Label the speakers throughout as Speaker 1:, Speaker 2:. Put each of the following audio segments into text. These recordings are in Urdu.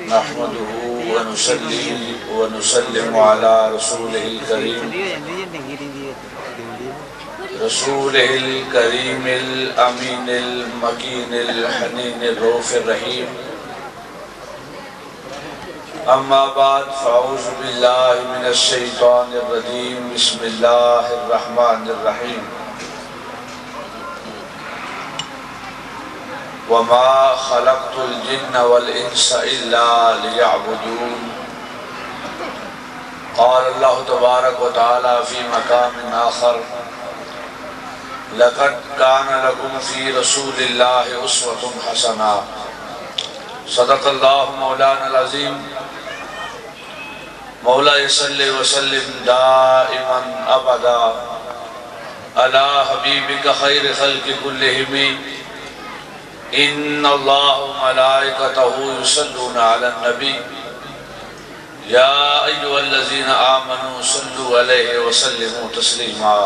Speaker 1: نحمده ونصلي ونسلم على رسوله الكريم الأمين المكين الحنين الرؤوف الرحيم. أما بعد فأعوذ بالله من الشيطان الرجيم. بسم الله الرحمن الرحيم. وما خلقت الجن والإنس إلا ليعبدون. قال الله تبارك وتعالى في مقام آخر: لقد كان لكم في رسول الله أسوة حسنة. صدق الله مولانا العظيم. مولاي صل وسلم دائما أبدا على حبيبك خير خلق كلهم. إن الله وملائكته يصلون على النبي يا أيها الذين آمنوا صلوا عليه وسلموا تسليما.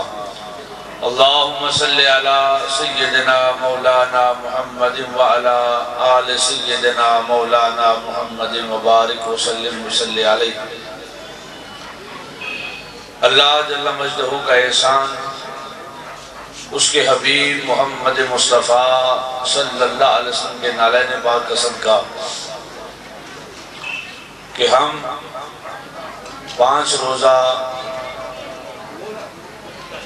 Speaker 1: اللهم صل على سيدنا مولانا محمد وعلى آل سيدنا مولانا محمد وبارك وسلم وصل عليه. اللہ جل مجدہ کا احسان اس کے حبیب محمد مصطفیٰ صلی اللہ علیہ وسلم کے نالین پاک کا صدقہ کہ ہم 5 روزہ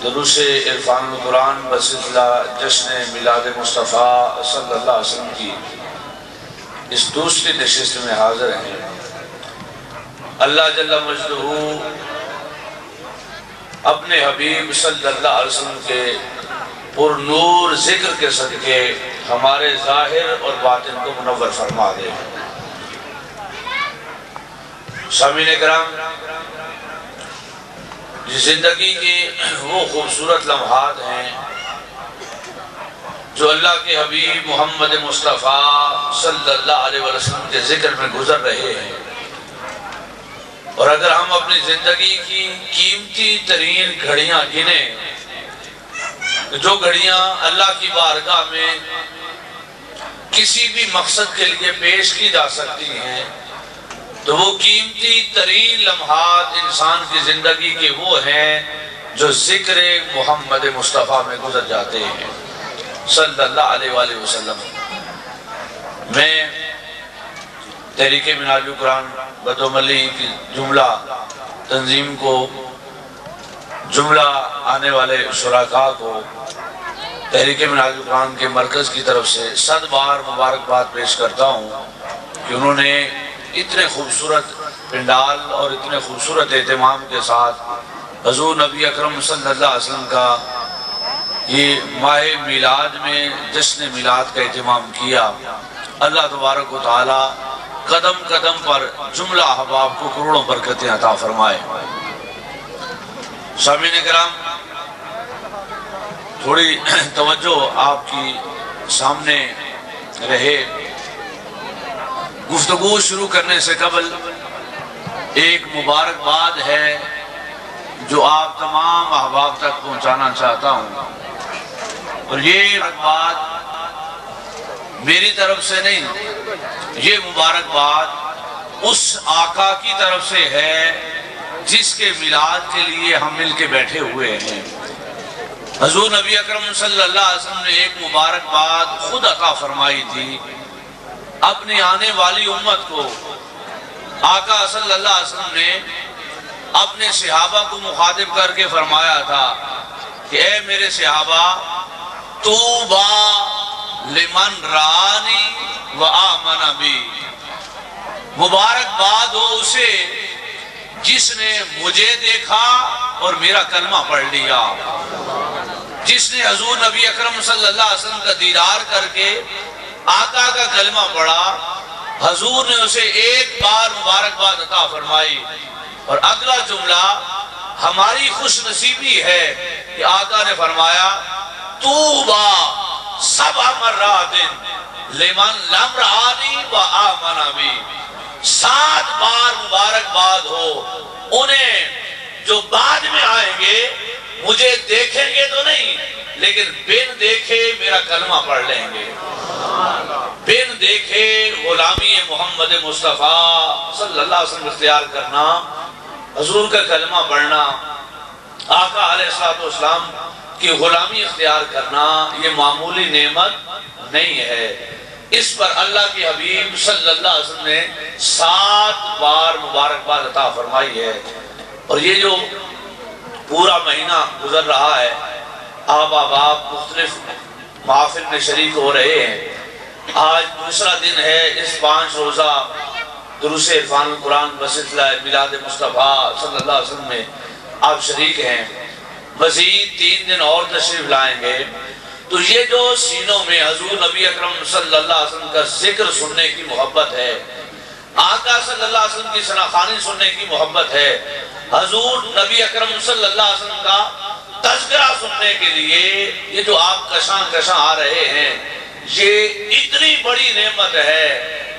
Speaker 1: دروس عرفان القرآن بسلسلہ جشن میلاد مصطفیٰ صلی اللہ علیہ وسلم کی اس دوسری نشست میں حاضر ہیں. اللہ جل مجدہ اپنے حبیب صلی اللہ علیہ وسلم کے پر نور ذکر کے صدقے ہمارے ظاہر اور باطن کو منور فرما دے. سامعین کرام، زندگی کی وہ خوبصورت لمحات ہیں جو اللہ کے حبیب محمد مصطفیٰ صلی اللہ علیہ وسلم کے ذکر میں گزر رہے ہیں. اور اگر ہم اپنی زندگی کی قیمتی ترین گھڑیاں گنیں، جو گھڑیاں اللہ کی بارگاہ میں کسی بھی مقصد کے لیے پیش کی جا سکتی ہیں، تو وہ قیمتی ترین لمحات انسان کی زندگی کے وہ ہیں جو ذکر محمد مصطفیٰ میں گزر جاتے ہیں صلی اللہ علیہ وآلہ وسلم. میں تحریک منہاج القرآن بدوملی کی جملہ تنظیم کو، جملہ آنے والے شرکاء کو تحریک منہاج القرآن کے مرکز کی طرف سے 100 بار مبارکباد پیش کرتا ہوں کہ انہوں نے اتنے خوبصورت پنڈال اور اتنے خوبصورت اہتمام کے ساتھ حضور نبی اکرم صلی اللہ علیہ وسلم کا یہ ماہ میلاد میں جشن میلاد کا اہتمام کیا. اللہ تبارک و تعالی قدم قدم پر جملہ احباب کو کروڑوں برکتیں عطا فرمائے. سامعین کرام، تھوڑی توجہ آپ کی سامنے رہے. گفتگو شروع کرنے سے قبل ایک مبارکباد ہے جو آپ تمام احباب تک پہنچانا چاہتا ہوں، اور یہ مبارکباد میری طرف سے نہیں، یہ مبارکباد اس آقا کی طرف سے ہے جس کے میلاد کے لیے ہم مل کے بیٹھے ہوئے ہیں. حضور نبی اکرم صلی اللہ علیہ وسلم نے ایک مبارکباد خود عطا فرمائی تھی اپنی آنے والی امت کو. آقا صلی اللہ علیہ وسلم نے اپنے صحابہ کو مخاطب کر کے فرمایا تھا کہ اے میرے صحابہ، طوبیٰ لمن رانی و آمن بی، مبارکباد ہو اسے جس نے مجھے دیکھا اور میرا کلمہ پڑھ لیا. جس نے حضور نبی اکرم صلی اللہ علیہ وسلم کا دیدار کر کے آقا کا کلمہ پڑھا، حضور نے اسے ایک بار مبارکباد عطا فرمائی. اور اگلا جملہ ہماری خوش نصیبی ہے کہ آقا نے فرمایا طوبیٰ 7 مرات لمن لم رآنی و آمن بی، 7 بار مبارکباد ہو انہیں جو بعد میں آئیں گے مجھے دیکھیں گے تو نہیں لیکن بن دیکھے میرا کلمہ پڑھ لیں گے، بن دیکھے غلامی محمد مصطفیٰ صلی اللہ علیہ وسلم اختیار کرنا، حضور کا کلمہ پڑھنا، آقا علیہ السلام کی غلامی اختیار کرنا، یہ معمولی نعمت نہیں ہے۔ اس پر اللہ کے حبیب صلی اللہ علیہ وسلم نے 7 بار مبارکباد عطا فرمائی ہے۔ اور یہ جو پورا مہینہ گزر رہا ہے، آپ احباب مختلف محافل میں شریک ہو رہے ہیں۔ آج دوسرا دن ہے اس 5 روزہ دروس عرفان القرآن بسلسلہ میلاد مصطفیٰ صلی اللہ علیہ وسلم میں آپ شریک ہیں، مزید 3 دن اور تشریف لائیں گے۔ تو یہ جو سینوں میں حضور نبی اکرم صلی اللہ علیہ وسلم کا ذکر سننے کی محبت ہے، آقا صلی اللہ علیہ وسلم کی ثناخوانی سننے کی محبت ہے، حضور نبی اکرم صلی اللہ علیہ وسلم کا تذکرہ سننے کے لیے یہ جو آپ کشاں کشاں آ رہے ہیں، یہ اتنی بڑی نعمت ہے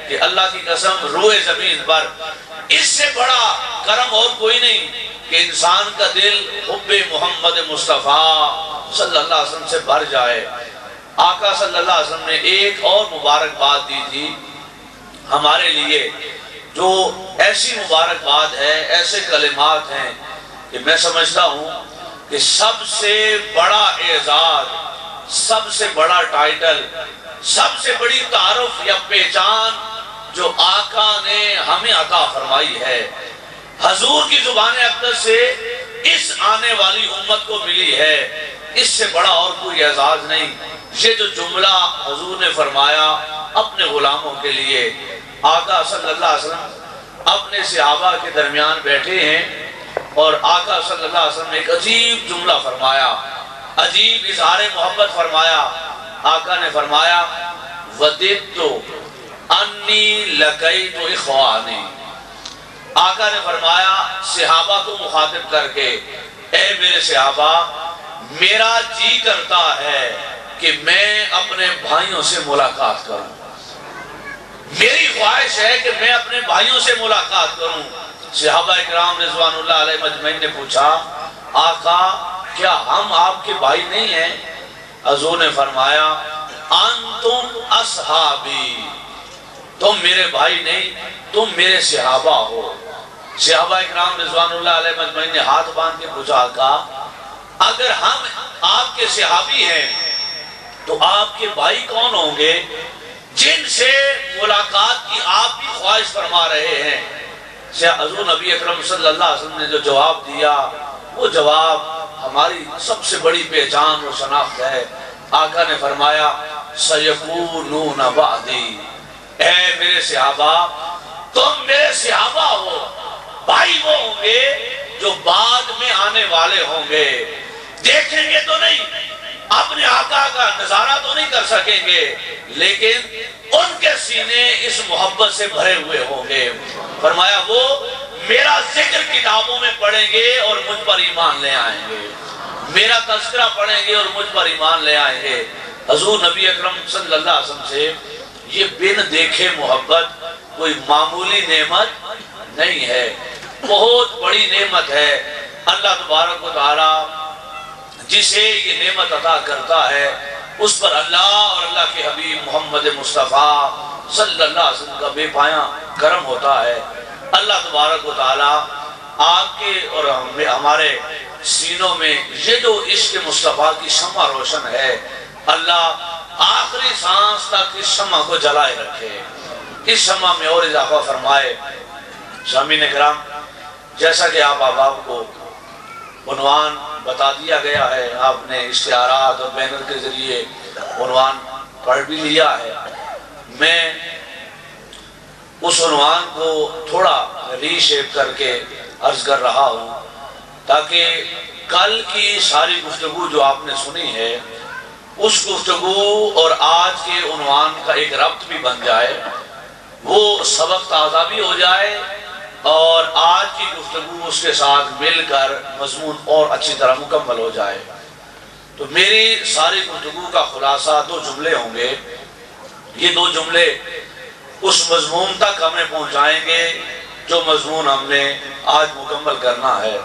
Speaker 1: کہ اللہ کی قسم روئے زمین پر اس سے بڑا کرم اور کوئی نہیں کہ انسان کا دل حب محمد مصطفیٰ صلی اللہ علیہ وسلم سے بھر جائے۔ آقا صلی اللہ علیہ وسلم نے ایک اور مبارکباد دی تھی ہمارے لیے، جو ایسی مبارکباد ہے، ایسے کلمات ہیں کہ میں سمجھتا ہوں کہ سب سے بڑا اعزاز، سب سے بڑا ٹائٹل، سب سے بڑی تعارف یا پہچان جو آقا نے ہمیں عطا فرمائی ہے، حضور کی زبان اقدس سے اس آنے والی امت کو ملی ہے، اس سے بڑا اور کوئی اعزاز نہیں۔ یہ جو جملہ حضور نے فرمایا اپنے غلاموں کے لیے، آقا صلی اللہ علیہ وسلم اپنے صحابہ کے درمیان بیٹھے ہیں اور آقا صلی اللہ علیہ وسلم نے ایک عجیب جملہ فرمایا، عجیب اظہار محبت فرمایا۔ آقا نے فرمایا وَدِدْتُ أَنِّي لَقَيْتُ إِخْوَانِي۔ آقا نے فرمایا صحابہ کو مخاطب کر کے، اے میرے صحابہ، میرا جی کرتا ہے کہ میں اپنے بھائیوں سے ملاقات کروں، میری خواہش ہے کہ میں اپنے بھائیوں سے ملاقات کروں۔ صحابہ اکرام رضوان اللہ علیہ مجمعین نے پوچھا آقا کیا ہم آپ کے بھائی نہیں ہیں؟ حضور نے فرمایا انتم اصحابی، تم میرے بھائی نہیں، تم میرے صحابہ ہو۔ صحابہ اکرام رضوان اللہ علیہ مجمعین نے ہاتھ باندھ کے پوچھا آقا اگر ہم آپ کے صحابی ہیں تو آپ کے بھائی کون ہوں گے جن سے ملاقات کی آپ بھی خواہش فرما رہے ہیں؟ حضور نبی اکرم صلی اللہ علیہ وسلم نے جو جواب دیا وہ جواب ہماری سب سے بڑی پہچان اور شناخت ہے۔ آقا نے فرمایا سَيَكُونُونَ بَعْدِي، اے میرے صحابہ تم میرے صحابہ ہو، بھائی وہ ہوں گے جو بعد میں آنے والے ہوں گے، دیکھیں گے تو نہیں، اپنے آقا کا نظارہ تو نہیں کر سکیں گے، لیکن ان کے سینے اس محبت سے بھرے ہوئے ہوں گے۔ فرمایا وہ میرا ذکر کتابوں میں پڑھیں گے اور مجھ پر ایمان لے آئیں گے، میرا تذکرہ پڑھیں گے اور مجھ پر ایمان لے آئیں گے۔ حضور نبی اکرم صلی اللہ علیہ وسلم سے یہ بن دیکھے محبت کوئی معمولی نعمت نہیں ہے، بہت بڑی نعمت ہے۔ اللہ تبارک و تعالی جسے یہ نعمت عطا کرتا ہے اس پر اللہ اور اللہ کے حبیب محمد مصطفیٰ صلی اللہ علیہ وسلم کا بے پایاں کرم ہوتا ہے۔ اللہ تبارک و تعالی آپ کے اور ہمارے سینوں میں یہ جو عشق مصطفیٰ کی شمع روشن ہے، اللہ آخری سانس تک اس شمع کو جلائے رکھے، اس شمع میں اور اضافہ فرمائے۔ سامعین کرام، جیسا کہ آپ احباب کو عنوان بتا دیا گیا ہے، آپ نے اشتہارات اور بینر کے ذریعے عنوان پڑھ بھی لیا ہے، میں اس عنوان کو تھوڑا ری شیپ کر کے عرض کر رہا ہوں تاکہ کل کی ساری گفتگو جو آپ نے سنی ہے اس گفتگو اور آج کے عنوان کا ایک ربط بھی بن جائے، وہ سبق تازہ بھی ہو جائے اور آج کی گفتگو اس کے ساتھ مل کر مضمون اور اچھی طرح مکمل ہو جائے۔ تو میری ساری گفتگو کا خلاصہ 2 جملے ہوں گے، یہ 2 جملے اس مضمون تک ہمیں پہنچائیں گے جو مضمون ہم نے آج مکمل کرنا ہے۔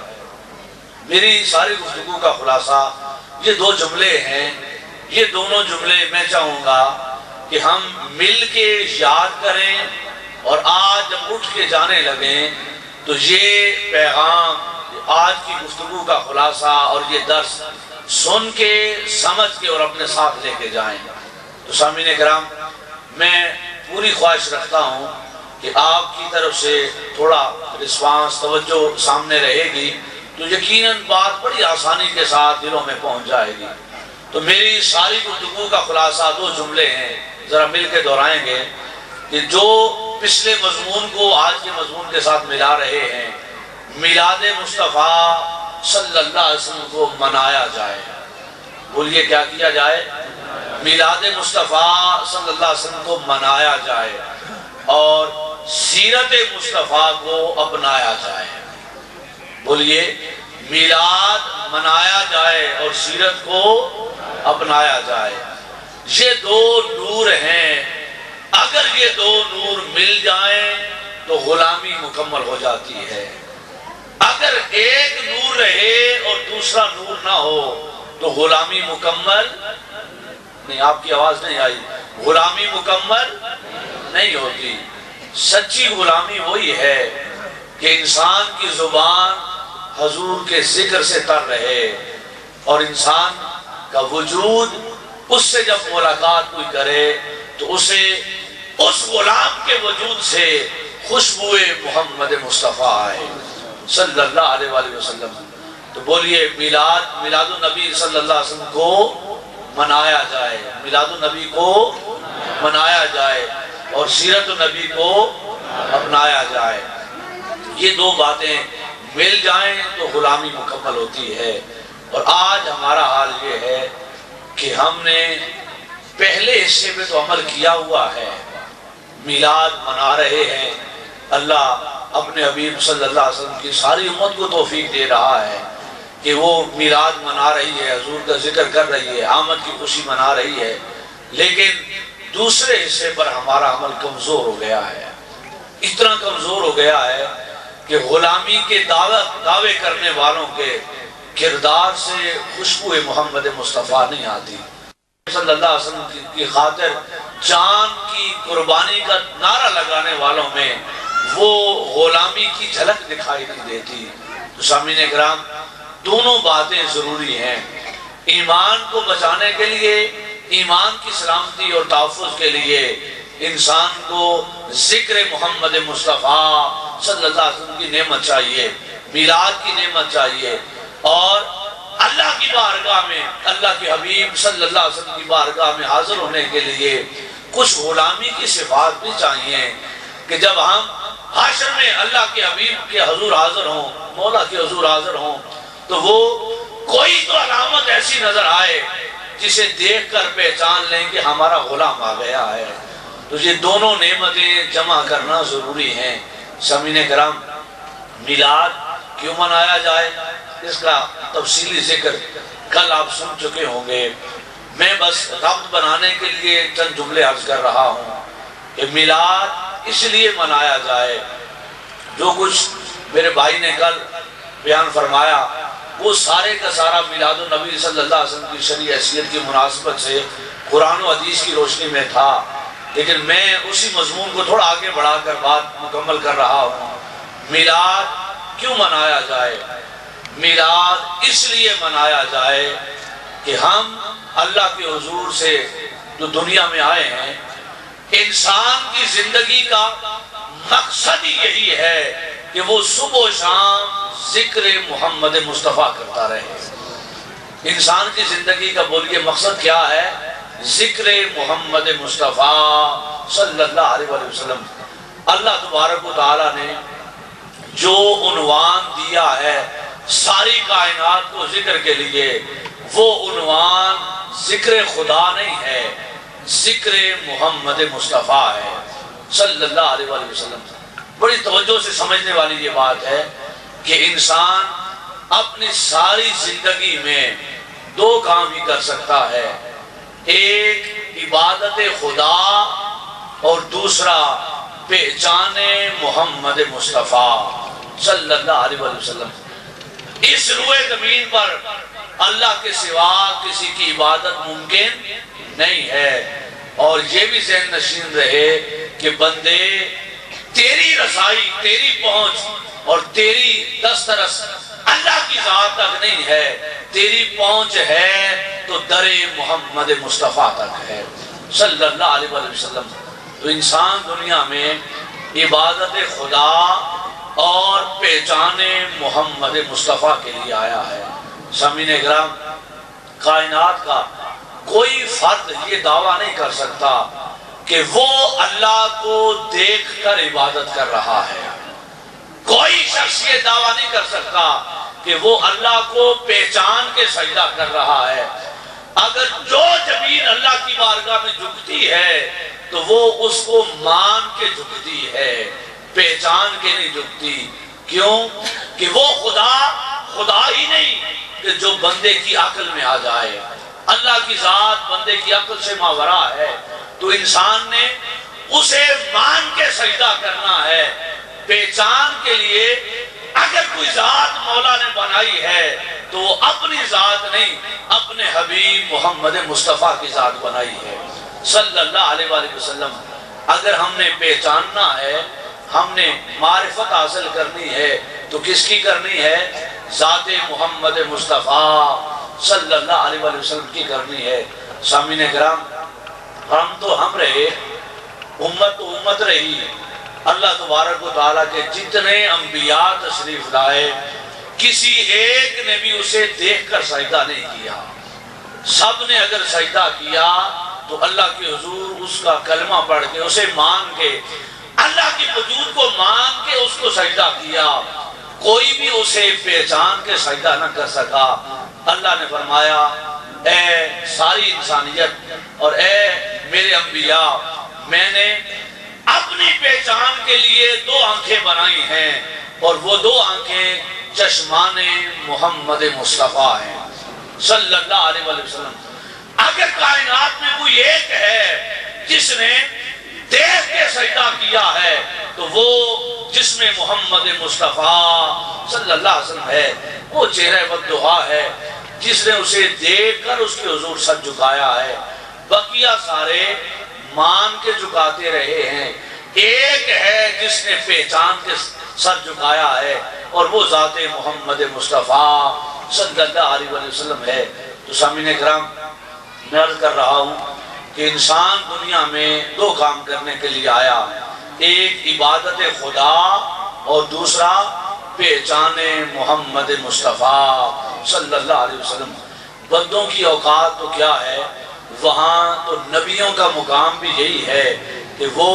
Speaker 1: میری ساری گفتگو کا خلاصہ یہ دو جملے ہیں. یہ دونوں جملے میں چاہوں گا کہ ہم مل کے یاد کریں، اور آج جب اٹھ کے جانے لگیں تو یہ پیغام، آج کی گفتگو کا خلاصہ اور یہ درس سن کے، سمجھ کے اور اپنے ساتھ لے کے جائیں. تو سامعین کرام، میں پوری خواہش رکھتا ہوں کہ آپ کی طرف سے تھوڑا رسپانس، توجہ سامنے رہے گی تو یقیناً بات بڑی آسانی کے ساتھ دلوں میں پہنچ جائے گی. تو میری ساری گفتگو کا خلاصہ دو جملے ہیں، ذرا مل کے دہرائیں گے کہ جو پچھلے مضمون کو آج کے مضمون کے ساتھ ملا رہے ہیں. میلاد مصطفیٰ صلی اللہ علیہ وسلم کو منایا جائے. بولیے کیا کیا جائے؟ میلاد مصطفیٰ صلی اللہ علیہ وسلم کو منایا جائے اور سیرت مصطفیٰ کو اپنایا جائے. بولیے میلاد منایا جائے اور سیرت کو اپنایا جائے. یہ دو نور ہیں، اگر یہ دو نور مل جائیں تو غلامی مکمل ہو جاتی ہے. اگر ایک نور رہے اور دوسرا نور نہ ہو تو غلامی مکمل نہیں. آپ کی آواز نہیں آئی. غلامی مکمل نہیں ہوتی. سچی غلامی وہی ہے کہ انسان کی زبان حضور کے ذکر سے تر رہے اور انسان کا وجود اس سے جب ملاقات کوئی کرے تو اسے اس غلام کے وجود سے خوشبوئے محمد مصطفیٰ آئے صلی اللہ علیہ وآلہ وسلم. تو بولیے میلاد النبی صلی اللہ علیہ وسلم کو منایا جائے، میلاد النبی کو منایا جائے اور سیرت النبی کو اپنایا جائے. یہ دو باتیں مل جائیں تو غلامی مکمل ہوتی ہے. اور آج ہمارا حال یہ ہے کہ ہم نے پہلے حصے پہ تو عمل کیا ہوا ہے، میلاد منا رہے ہیں. اللہ اپنے حبیب صلی اللہ علیہ وسلم کی ساری امت کو توفیق دے رہا ہے کہ وہ میلاد منا رہی ہے، حضور کا ذکر کر رہی ہے، آمد کی خوشی منا رہی ہے. لیکن دوسرے حصے پر ہمارا عمل کمزور ہو گیا ہے. اتنا کمزور ہو گیا ہے کہ غلامی کے دعوے کرنے والوں کے کردار سے خوشبو محمد مصطفیٰ نہیں آتی. صلی اللہ علیہ وسلم کی خاطر جان کی قربانی کا نعرہ لگانے والوں میں وہ غلامی کی جھلک دکھائی نہیں دیتی. تو سامعین کرام، دونوں باتیں ضروری ہیں. ایمان کو بچانے کے لیے، ایمان کی سلامتی اور تحفظ کے لیے انسان کو ذکر محمد مصطفیٰ صلی اللہ علیہ وسلم کی نعمت چاہیے، میلاد کی نعمت چاہیے، اور اللہ کی بارگاہ میں، اللہ کے حبیب صلی اللہ علیہ وسلم کی بارگاہ میں حاضر ہونے کے لیے کچھ غلامی کی صفات بھی چاہیے کہ جب ہم حشر میں اللہ کے حبیب کے حضور حاضر ہوں، مولا کے حضور حاضر ہوں، تو وہ کوئی تو علامت ایسی نظر آئے جسے دیکھ کر پہچان لیں کہ ہمارا غلام آ گیا ہے. تو یہ دونوں نعمتیں جمع کرنا ضروری ہیں. سامعین کرام، میلاد کیوں منایا جائے اس کا تفصیلی ذکر کل آپ سن چکے ہوں گے. میں بس ربط بنانے کے لیے چند جملے عرض کر رہا ہوں کہ میلاد اس لیے منایا جائے. جو کچھ میرے بھائی نے کل بیان فرمایا وہ سارے کا سارا میلاد النبی صلی اللہ علیہ وسلم کی شرعی حیثیت کی مناسبت سے قرآن و حدیث کی روشنی میں تھا، لیکن میں اسی مضمون کو تھوڑا آگے بڑھا کر بات مکمل کر رہا ہوں. میلاد کیوں منایا جائے؟ میلاد اس لیے منایا جائے کہ ہم اللہ کے حضور سے جو دنیا میں آئے ہیں، انسان کی زندگی کا مقصد ہی یہی ہے کہ وہ صبح و شام ذکر محمد مصطفیٰ کرتا رہے. انسان کی زندگی کا بولیے مقصد کیا ہے؟ ذکر محمد مصطفیٰ صلی اللہ علیہ وسلم. اللہ تبارک و تعالیٰ نے جو عنوان دیا ہے ساری کائنات کو ذکر کے لیے، وہ عنوان ذکر خدا نہیں ہے، ذکر محمد مصطفیٰ ہے صلی اللہ علیہ وسلم. بڑی توجہ سے سمجھنے والی یہ بات ہے کہ انسان اپنی ساری زندگی میں دو کام ہی کر سکتا ہے، ایک عبادت خدا اور دوسرا پہچان محمد مصطفیٰ صلی اللہ علیہ وسلم. اس روئے زمین پر اللہ کے سوا کسی کی عبادت ممکن نہیں ہے۔ اور یہ بھی ذہن نشین رہے کہ بندے تیری رسائی، تیری پہنچ اور تیری دسترس اللہ کی ذات تک نہیں ہے، تیری پہنچ ہے تو در محمد مصطفیٰ تک ہے صلی اللہ علیہ وسلم۔ تو انسان دنیا میں عبادت خدا اور پہچان محمد مصطفیٰ کے لیے آیا ہے۔ سامعین اکرام، کائنات کا کوئی فرد یہ دعویٰ نہیں کر سکتا کہ وہ اللہ کو دیکھ کر عبادت کر رہا ہے۔ کوئی شخص یہ دعویٰ نہیں کر سکتا کہ وہ اللہ کو پہچان کے سجدہ کر رہا ہے۔ اگر جو جبین اللہ کی بارگاہ میں جھکتی ہے تو وہ اس کو مان کے جھکتی ہے، پہچان کے نہیں جھکتی۔ کیوں؟ کہ وہ خدا ہی نہیں کہ جو بندے کی عقل میں آ جائے۔ اللہ کی ذات بندے کی عقل سے ماورا ہے، تو انسان نے اسے مان کے سجدہ کرنا ہے۔ پہچان کے لیے اگر کوئی ذات مولا نے بنائی ہے تو وہ اپنی ذات نہیں، اپنے حبیب محمد مصطفیٰ کی ذات بنائی ہے صلی اللہ علیہ وآلہ وسلم۔ اگر ہم نے پہچاننا ہے، ہم نے معرفت حاصل کرنی ہے تو کس کی کرنی ہے؟ ذات محمد مصطفیٰ صلی اللہ علیہ وآلہ وسلم کی کرنی ہے۔ سامعین کرام، ہم تو ہم رہے، امت تو امت رہی۔ اللہ تبارک و تعالیٰ کے جتنے انبیاء تشریف لائے، کسی ایک نے بھی اسے دیکھ کر سجدہ نہیں کیا۔ سب نے اگر سجدہ کیا تو اللہ کے حضور اس کا کلمہ پڑھ کے، اسے مان کے، اللہ کی وجود کو مان کے اس کو سجدہ کیا۔ کوئی بھی اسے پہچان کے سجدہ نہ کر سکا۔ اللہ نے فرمایا، اے ساری انسانیت اور اے میرے انبیاء، میں نے اپنی پہچان کے لیے دو آنکھیں بنائی ہیں، اور وہ دو آنکھیں چشمان محمد مصطفیٰ ہیں صلی اللہ علیہ وسلم۔ اگر کائنات میں کوئی ایک ہے جس نے دیکھ کے سجدہ کیا ہے تو وہ جسم محمد مصطفیٰ صلی اللہ علیہ وسلم ہے۔ وہ چہرہ والدہا ہے جس نے اسے دیکھ کر اس کے حضور سر جھکایا ہے۔ بقیہ سارے مان کے جھکاتے رہے ہیں۔ ایک ہے جس نے پہچان کے سر جھکایا ہے، اور وہ ذات محمد مصطفیٰ صلی اللہ علیہ وسلم ہے۔ تو سامعین کرام، میں عرض کر رہا ہوں کہ انسان دنیا میں دو کام کرنے کے لیے آیا، ایک عبادت خدا اور دوسرا پہچان محمد مصطفیٰ صلی اللہ علیہ وسلم۔ بندوں کی اوقات تو کیا ہے، وہاں تو نبیوں کا مقام بھی یہی ہے کہ وہ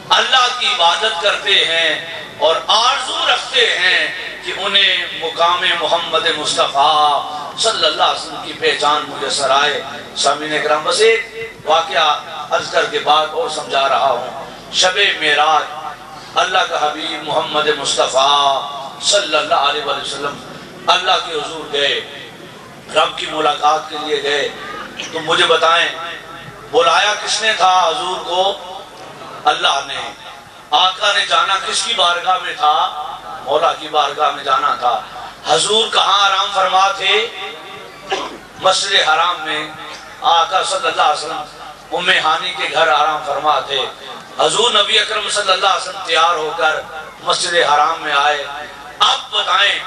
Speaker 1: اللہ کی عبادت کرتے ہیں اور آرزو رکھتے ہیں کہ انہیں مقام محمد مصطفیٰ صلی اللہ علیہ وسلم کی پہچان میسر آئے۔ سامعین کرام، بس ایک واقعہ عرض کر کے بات اور سمجھا رہا ہوں۔ شب معراج اللہ کا حبیب محمد مصطفیٰ صلی اللہ علیہ وسلم اللہ کے حضور گئے، رب کی ملاقات کے لیے گئے۔ تو مجھے بتائیں، بلایا کس نے تھا حضور کو؟ اللہ نے۔ آقا نے جانا کس کی بارگاہ میں تھا؟ مولا کی بارگاہ میں جانا تھا۔ حضور کہاں آرام فرما تھے؟ مسجد حرام میں۔ آقا صلی اللہ علیہ وسلم ام ہانی کے گھر آرام فرما تھے۔ حضور نبی اکرم صلی اللہ علیہ وسلم تیار ہو کر مسجد حرام میں آئے۔ اب بتائیں،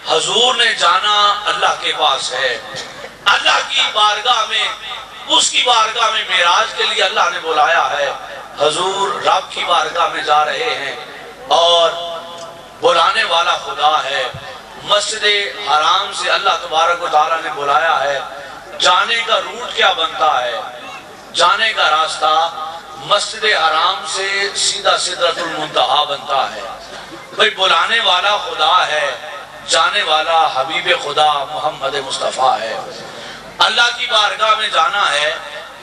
Speaker 1: حضور نے جانا اللہ کے پاس ہے، اللہ کی بارگاہ میں، اس کی بارگاہ میں معراج کے لیے اللہ نے بلایا ہے۔ حضور رب کی بارگاہ میں جا رہے ہیں اور بلانے والا خدا ہے۔ مسجد حرام سے اللہ تبارک و تعالیٰ نے بلایا ہے۔ جانے کا روٹ کیا بنتا ہے؟ جانے کا راستہ مسجد حرام سے سیدھا سدرۃ المنتہا بنتا ہے۔ بھئی بلانے والا خدا ہے، جانے والا حبیب خدا محمد مصطفیٰ ہے۔ اللہ کی بارگاہ میں جانا ہے،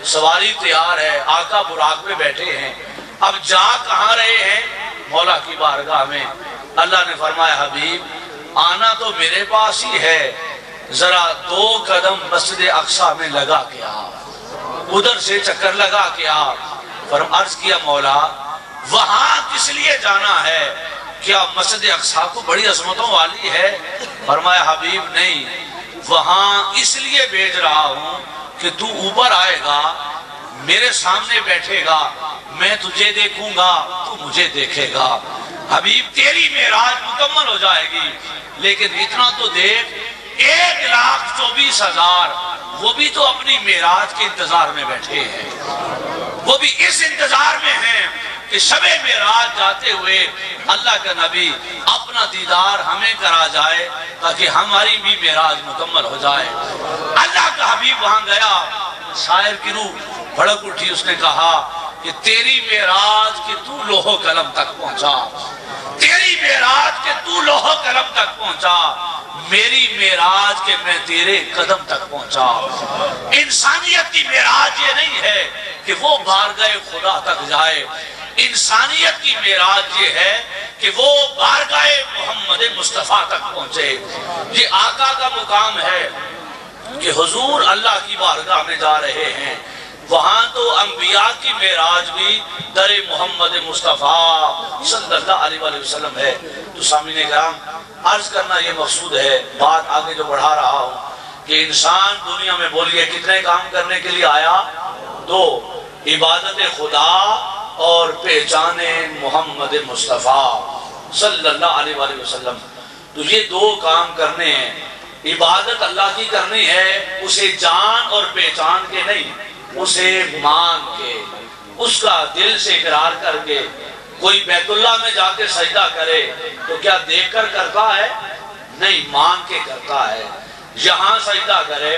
Speaker 1: سواری تیار ہے، آقا براق پہ بیٹھے ہیں۔ اب جا کہاں رہے ہیں؟ مولا کی بارگاہ میں۔ اللہ نے فرمایا، حبیب آنا تو میرے پاس ہی ہے، ذرا دو قدم مسجد اقصیٰ میں لگا کے آ، ادھر سے چکر لگا کے آ۔ عرض کیا، مولا وہاں کس لیے جانا ہے کیا مسجد اقصی کو بڑی عظمتوں والی ہے؟ فرمایا حبیب نہیں، وہاں اس لیے بھیج رہا ہوں کہ تو اوپر آئے گا، میرے سامنے بیٹھے گا، میں تجھے دیکھوں گا، تو مجھے دیکھے گا۔ حبیب تیری معراج مکمل ہو جائے گی، لیکن اتنا تو دیکھ 1,24,000 وہ بھی تو اپنی معراج کے انتظار میں بیٹھے ہیں، وہ بھی اس انتظار میں ہیں کہ شب معراج جاتے ہوئے اللہ کا نبی اپنا دیدار ہمیں کرا جائے تاکہ ہماری بھی معراج مکمل ہو جائے۔ اللہ کا حبیب وہاں گیا، شاعر کی روح بھڑک اٹھی، اس نے کہا کہ تیری معراج کہ تو لوح و قلم تک پہنچا، تیری معراج کہ تو لوح و قلم تک پہنچا، میری معراج کہ میں تیرے قدم تک پہنچا۔ انسانیت کی معراج یہ نہیں ہے کہ وہ بارگاہ خدا تک جائے، انسانیت کی معراج یہ ہے کہ وہ بارگاہ محمد مصطفیٰ تک پہنچے۔ یہ آقا کا مقام ہے کہ حضور اللہ کی بارگاہ میں جا رہے ہیں، وہاں تو انبیاء کی معراج بھی در محمد مصطفیٰ صلی اللہ علیہ وسلم ہے۔ تو سامعین کرام، عرض کرنا یہ مقصود ہے، بات آگے جو بڑھا رہا ہوں کہ انسان دنیا میں بولیے کتنے کام کرنے کے لیے آیا؟ 2، عبادت خدا اور پہچان محمد مصطفیٰ صلی اللہ علیہ وسلم۔ تو یہ 2 کام کرنے ہیں، عبادت اللہ کی کرنی ہے، اسے جان اور پہچان کے نہیں، اسے مان کے، اس کا دل سے اقرار کر کے۔ کوئی بیت اللہ میں جا کے سجدہ کرے تو کیا دیکھ کر کرتا ہے؟ نہیں، مان کے کرتا ہے۔ یہاں سجدہ کرے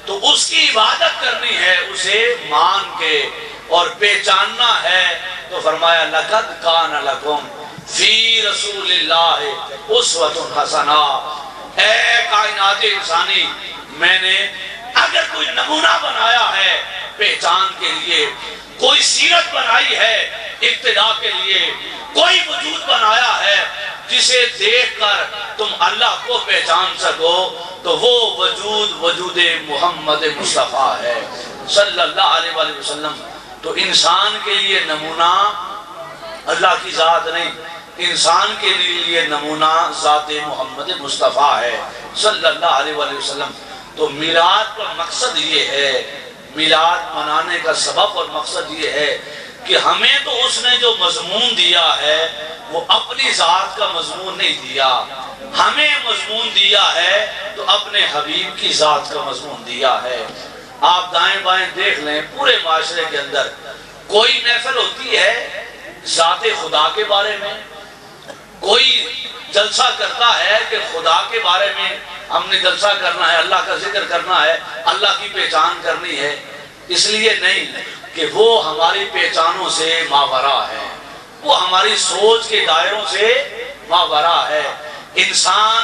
Speaker 1: تو اس کی عبادت کرنی ہے اسے مان کے، اور پہچاننا ہے تو فرمایا لَقَدْ كَانَ لَكُمْ فِي رَسُولِ اللَّهِ أُسْوَةٌ حَسَنَةٌ۔ اے کائنات انسانی، میں نے اگر کوئی نمونہ بنایا ہے پہچان کے لیے، کوئی سیرت بنائی ہے اقتداء کے لیے، کوئی وجود بنایا ہے جسے دیکھ کر تم اللہ کو پہچان سکو، تو وہ وجود محمد مصطفیٰ ہے صلی اللہ علیہ وسلم۔ تو انسان کے لیے نمونہ اللہ کی ذات نہیں، انسان کے لیے نمونہ ذات محمد مصطفیٰ ہے صلی اللہ علیہ وسلم۔ تو میلاد کا مقصد یہ ہے، میلاد منانے کا سبب اور مقصد یہ ہے کہ ہمیں تو اس نے جو مضمون دیا ہے وہ اپنی ذات کا مضمون نہیں دیا، ہمیں مضمون دیا ہے تو اپنے حبیب کی ذات کا مضمون دیا ہے۔ آپ دائیں بائیں دیکھ لیں، پورے معاشرے کے اندر کوئی محفل ہوتی ہے ذات خدا کے بارے میں، کوئی جلسہ کرتا ہے کہ خدا کے بارے میں ہم نے جلسہ کرنا ہے، اللہ کا ذکر کرنا ہے، اللہ کی پہچان کرنی ہے، اس لیے نہیں کہ وہ ہماری پہچانوں سے ماورا ہے، وہ ہماری سوچ کے دائروں سے ماورا ہے۔ انسان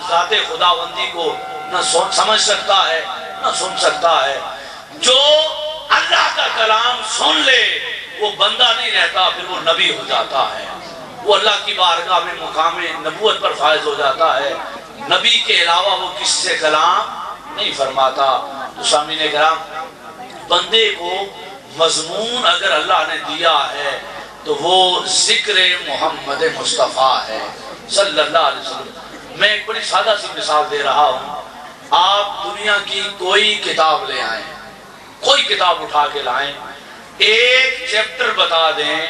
Speaker 1: ذات خداوندی کو نہ سمجھ سکتا ہے نہ سن سکتا ہے۔ جو اللہ کا کلام سن لے وہ بندہ نہیں رہتا، پھر وہ نبی ہو جاتا ہے، وہ اللہ کی بارگاہ میں مقام نبوت پر فائز ہو جاتا ہے۔ نبی کے علاوہ وہ کسی سے کلام نہیں فرماتا۔ تو سامعین کرام، بندے کو مضمون اگر اللہ نے دیا ہے تو وہ ذکر محمد مصطفیٰ ہے صلی اللہ علیہ وسلم۔ میں ایک بڑی سادہ سی مثال دے رہا ہوں، آپ دنیا کی کوئی کتاب لے آئیں، کوئی کتاب اٹھا کے لائیں، ایک چیپٹر بتا دیں،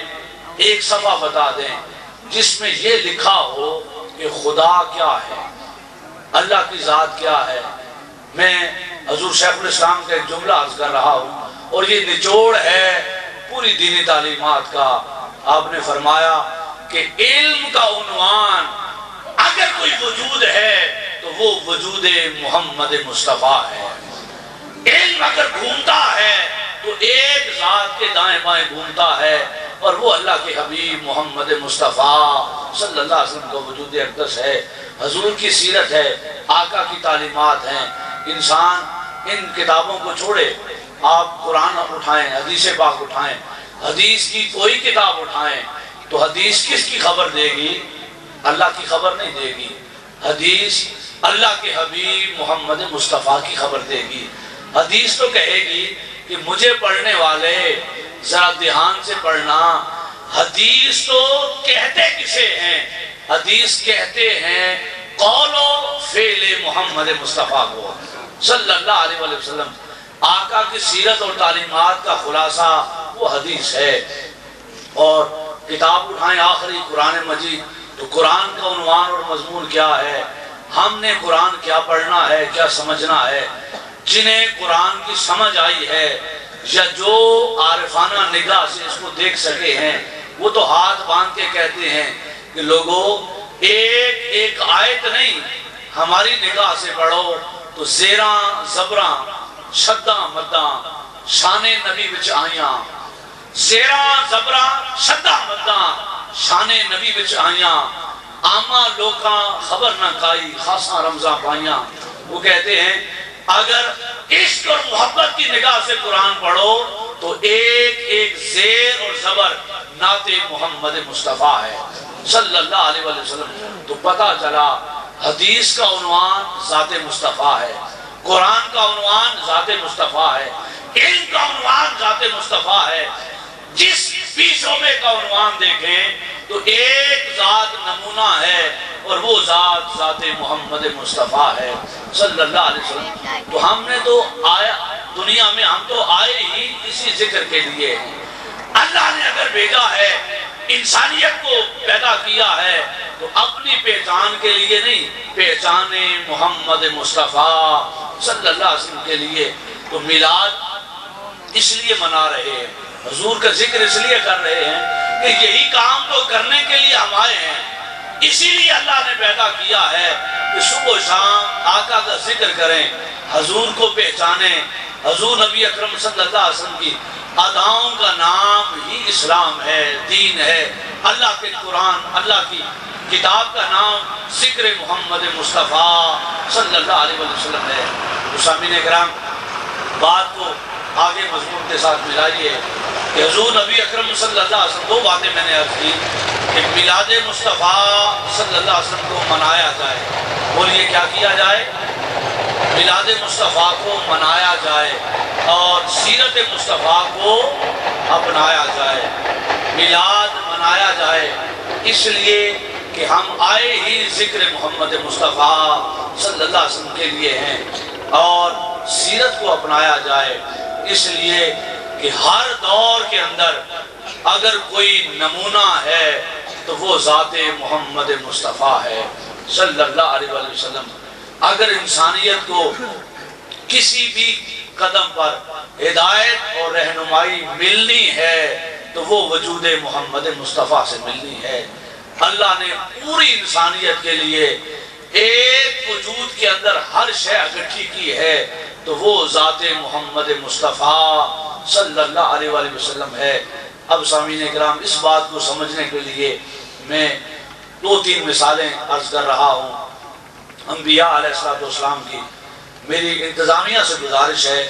Speaker 1: ایک صفحہ بتا دیں جس میں یہ لکھا ہو کہ خدا کیا ہے، اللہ کی ذات کیا ہے۔ میں حضور شیخ الاسلام کا ایک جملہ عرض کر رہا ہوں اور یہ نچوڑ ہے پوری دینی تعلیمات کا۔ آپ نے فرمایا کہ علم کا عنوان اگر کوئی وجود ہے تو وہ وجود محمد مصطفیٰ ہے۔ علم اگر گھومتا ہے تو ایک ذات کے دائیں بائیں گھومتا ہے، اور وہ اللہ کے حبیب محمد مصطفیٰ صلی اللہ علیہ وسلم کا وجود اقدس ہے، حضور کی سیرت ہے، آقا کی تعلیمات ہیں۔ انسان ان کتابوں کو چھوڑے، آپ قرآن اٹھائیں، حدیث پاک اٹھائیں، حدیث کی کوئی کتاب اٹھائیں تو حدیث کس کی خبر دے گی؟ اللہ کی خبر نہیں دے گی، حدیث اللہ کے حبیب محمد مصطفیٰ کی خبر دے گی۔ حدیث تو کہے گی کہ مجھے پڑھنے والے ذرا دھیان سے پڑھنا حدیث تو کہتے کسے ہیں؟ حدیث کہتے ہیں قول و فعل محمد مصطفیٰ کو صلی اللہ علیہ وسلم. آقا کی سیرت اور تعلیمات کا خلاصہ وہ حدیث ہے. اور کتاب اٹھائیں آخری قرآن مجید تو قرآن کا عنوان اور مضمون کیا ہے؟ ہم نے قرآن کیا پڑھنا ہے، کیا سمجھنا ہے. جنہیں قرآن کی سمجھ آئی ہے یا جو عارفانہ نگاہ سے اس کو دیکھ سکے ہیں وہ تو ہاتھ باندھ کے کہتے ہیں کہ لوگوں ایک ایک آیت نہیں ہماری نگاہ سے پڑھو تو زیراں زبراں شداں مداں شان نبی وچ آئیاں، زیراں زبراں شداں مداں شان نبی وچ آئیاں، عامہ لوکاں خبر نہ کائی خاصاں رمضاں پائیاں. وہ کہتے ہیں اگر عشق اور محبت کی نگاہ سے قرآن پڑھو تو ایک ایک زیر اور زبر نعت محمد مصطفیٰ ہے صلی اللہ علیہ وسلم. تو پتہ چلا حدیث کا عنوان ذات مصطفیٰ ہے، قرآن کا عنوان ذات مصطفیٰ ہے، علم کا عنوان ذات مصطفیٰ ہے. جس بھی شعبے کا عنوان دیکھیں تو ایک ذات نمونہ ہے اور وہ ذات ذات محمد مصطفیٰ ہے صلی اللہ علیہ وسلم. تو ہم نے تو آیا دنیا میں، ہم تو آئے ہی اسی ذکر کے لیے. اللہ نے اگر بھیجا ہے، انسانیت کو پیدا کیا ہے تو اپنی پہچان کے لیے نہیں، پہچان محمد مصطفیٰ صلی اللہ علیہ وسلم کے لیے. تو میلاد اس لیے منا رہے ہیں، حضور کا ذکر اس لیے کر رہے ہیں کہ یہی کام تو کرنے کے لیے ہم آئے ہیں. اسی لیے اللہ نے پیدا کیا ہے کہ صبح و شام آقا کا ذکر کریں، حضور کو پہچانیں. حضور نبی اکرم صلی اللہ علیہ وسلم کی اداؤں کا نام ہی اسلام ہے، دین ہے. اللہ کے قرآن، اللہ کی کتاب کا نام ذکر محمد مصطفیٰ صلی اللہ علیہ وسلم ہے. تو سامعین کرام، بات کو آگے مضمون کے ساتھ ملائیے کہ حضور نبی اکرم صلی اللہ علیہ وسلم، دو باتیں میں نے عرض کی کہ میلاد مصطفیٰ صلی اللہ علیہ وسلم کو منایا جائے. بولیے کیا کیا جائے؟ میلاد مصطفیٰ کو منایا جائے اور سیرت مصطفیٰ کو اپنایا جائے. میلاد منایا جائے اس لیے کہ ہم آئے ہی ذکر محمد مصطفیٰ صلی اللہ علیہ وسلم کے لیے ہیں، اور سیرت کو اپنایا جائے اس لیے کہ ہر دور کے اندر اگر کوئی نمونہ ہے تو وہ ذات محمد مصطفیٰ ہے صلی اللہ علیہ وسلم. اگر انسانیت کو کسی بھی قدم پر ہدایت اور رہنمائی ملنی ہے تو وہ وجود محمد مصطفیٰ سے ملنی ہے. اللہ نے پوری انسانیت کے لیے ایک وجود کے اندر ہر شے اکٹھی کی ہے تو وہ ذات محمد مصطفیٰ صلی اللہ علیہ وسلم ہے. اب سامعین کرام، اس بات کو سمجھنے کے لیے میں دو تین مثالیں عرض کر رہا ہوں. انبیاء علیہ السلام کی میری انتظامیہ سے گزارش ہے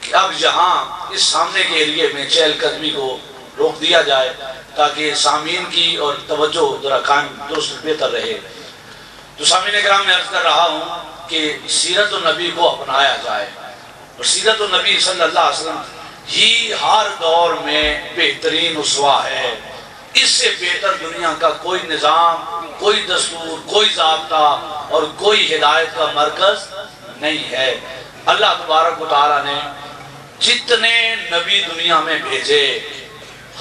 Speaker 1: کہ اب یہاں اس سامنے کے ایریے میں چہل قدمی کو روک دیا جائے تاکہ سامعین کی اور توجہ ذرا قائم درست بہتر رہے. تو سامعین کرام، میں عرض کر رہا ہوں کہ سیرت النبی کو اپنایا جائے، اور سیرت النبی صلی اللہ علیہ وسلم ہی ہر دور میں بہترین اسوہ ہے. اس سے بہتر دنیا کا کوئی نظام، کوئی دستور، کوئی ضابطہ اور کوئی ہدایت کا مرکز نہیں ہے. اللہ تبارک و تعالیٰ نے جتنے نبی دنیا میں بھیجے،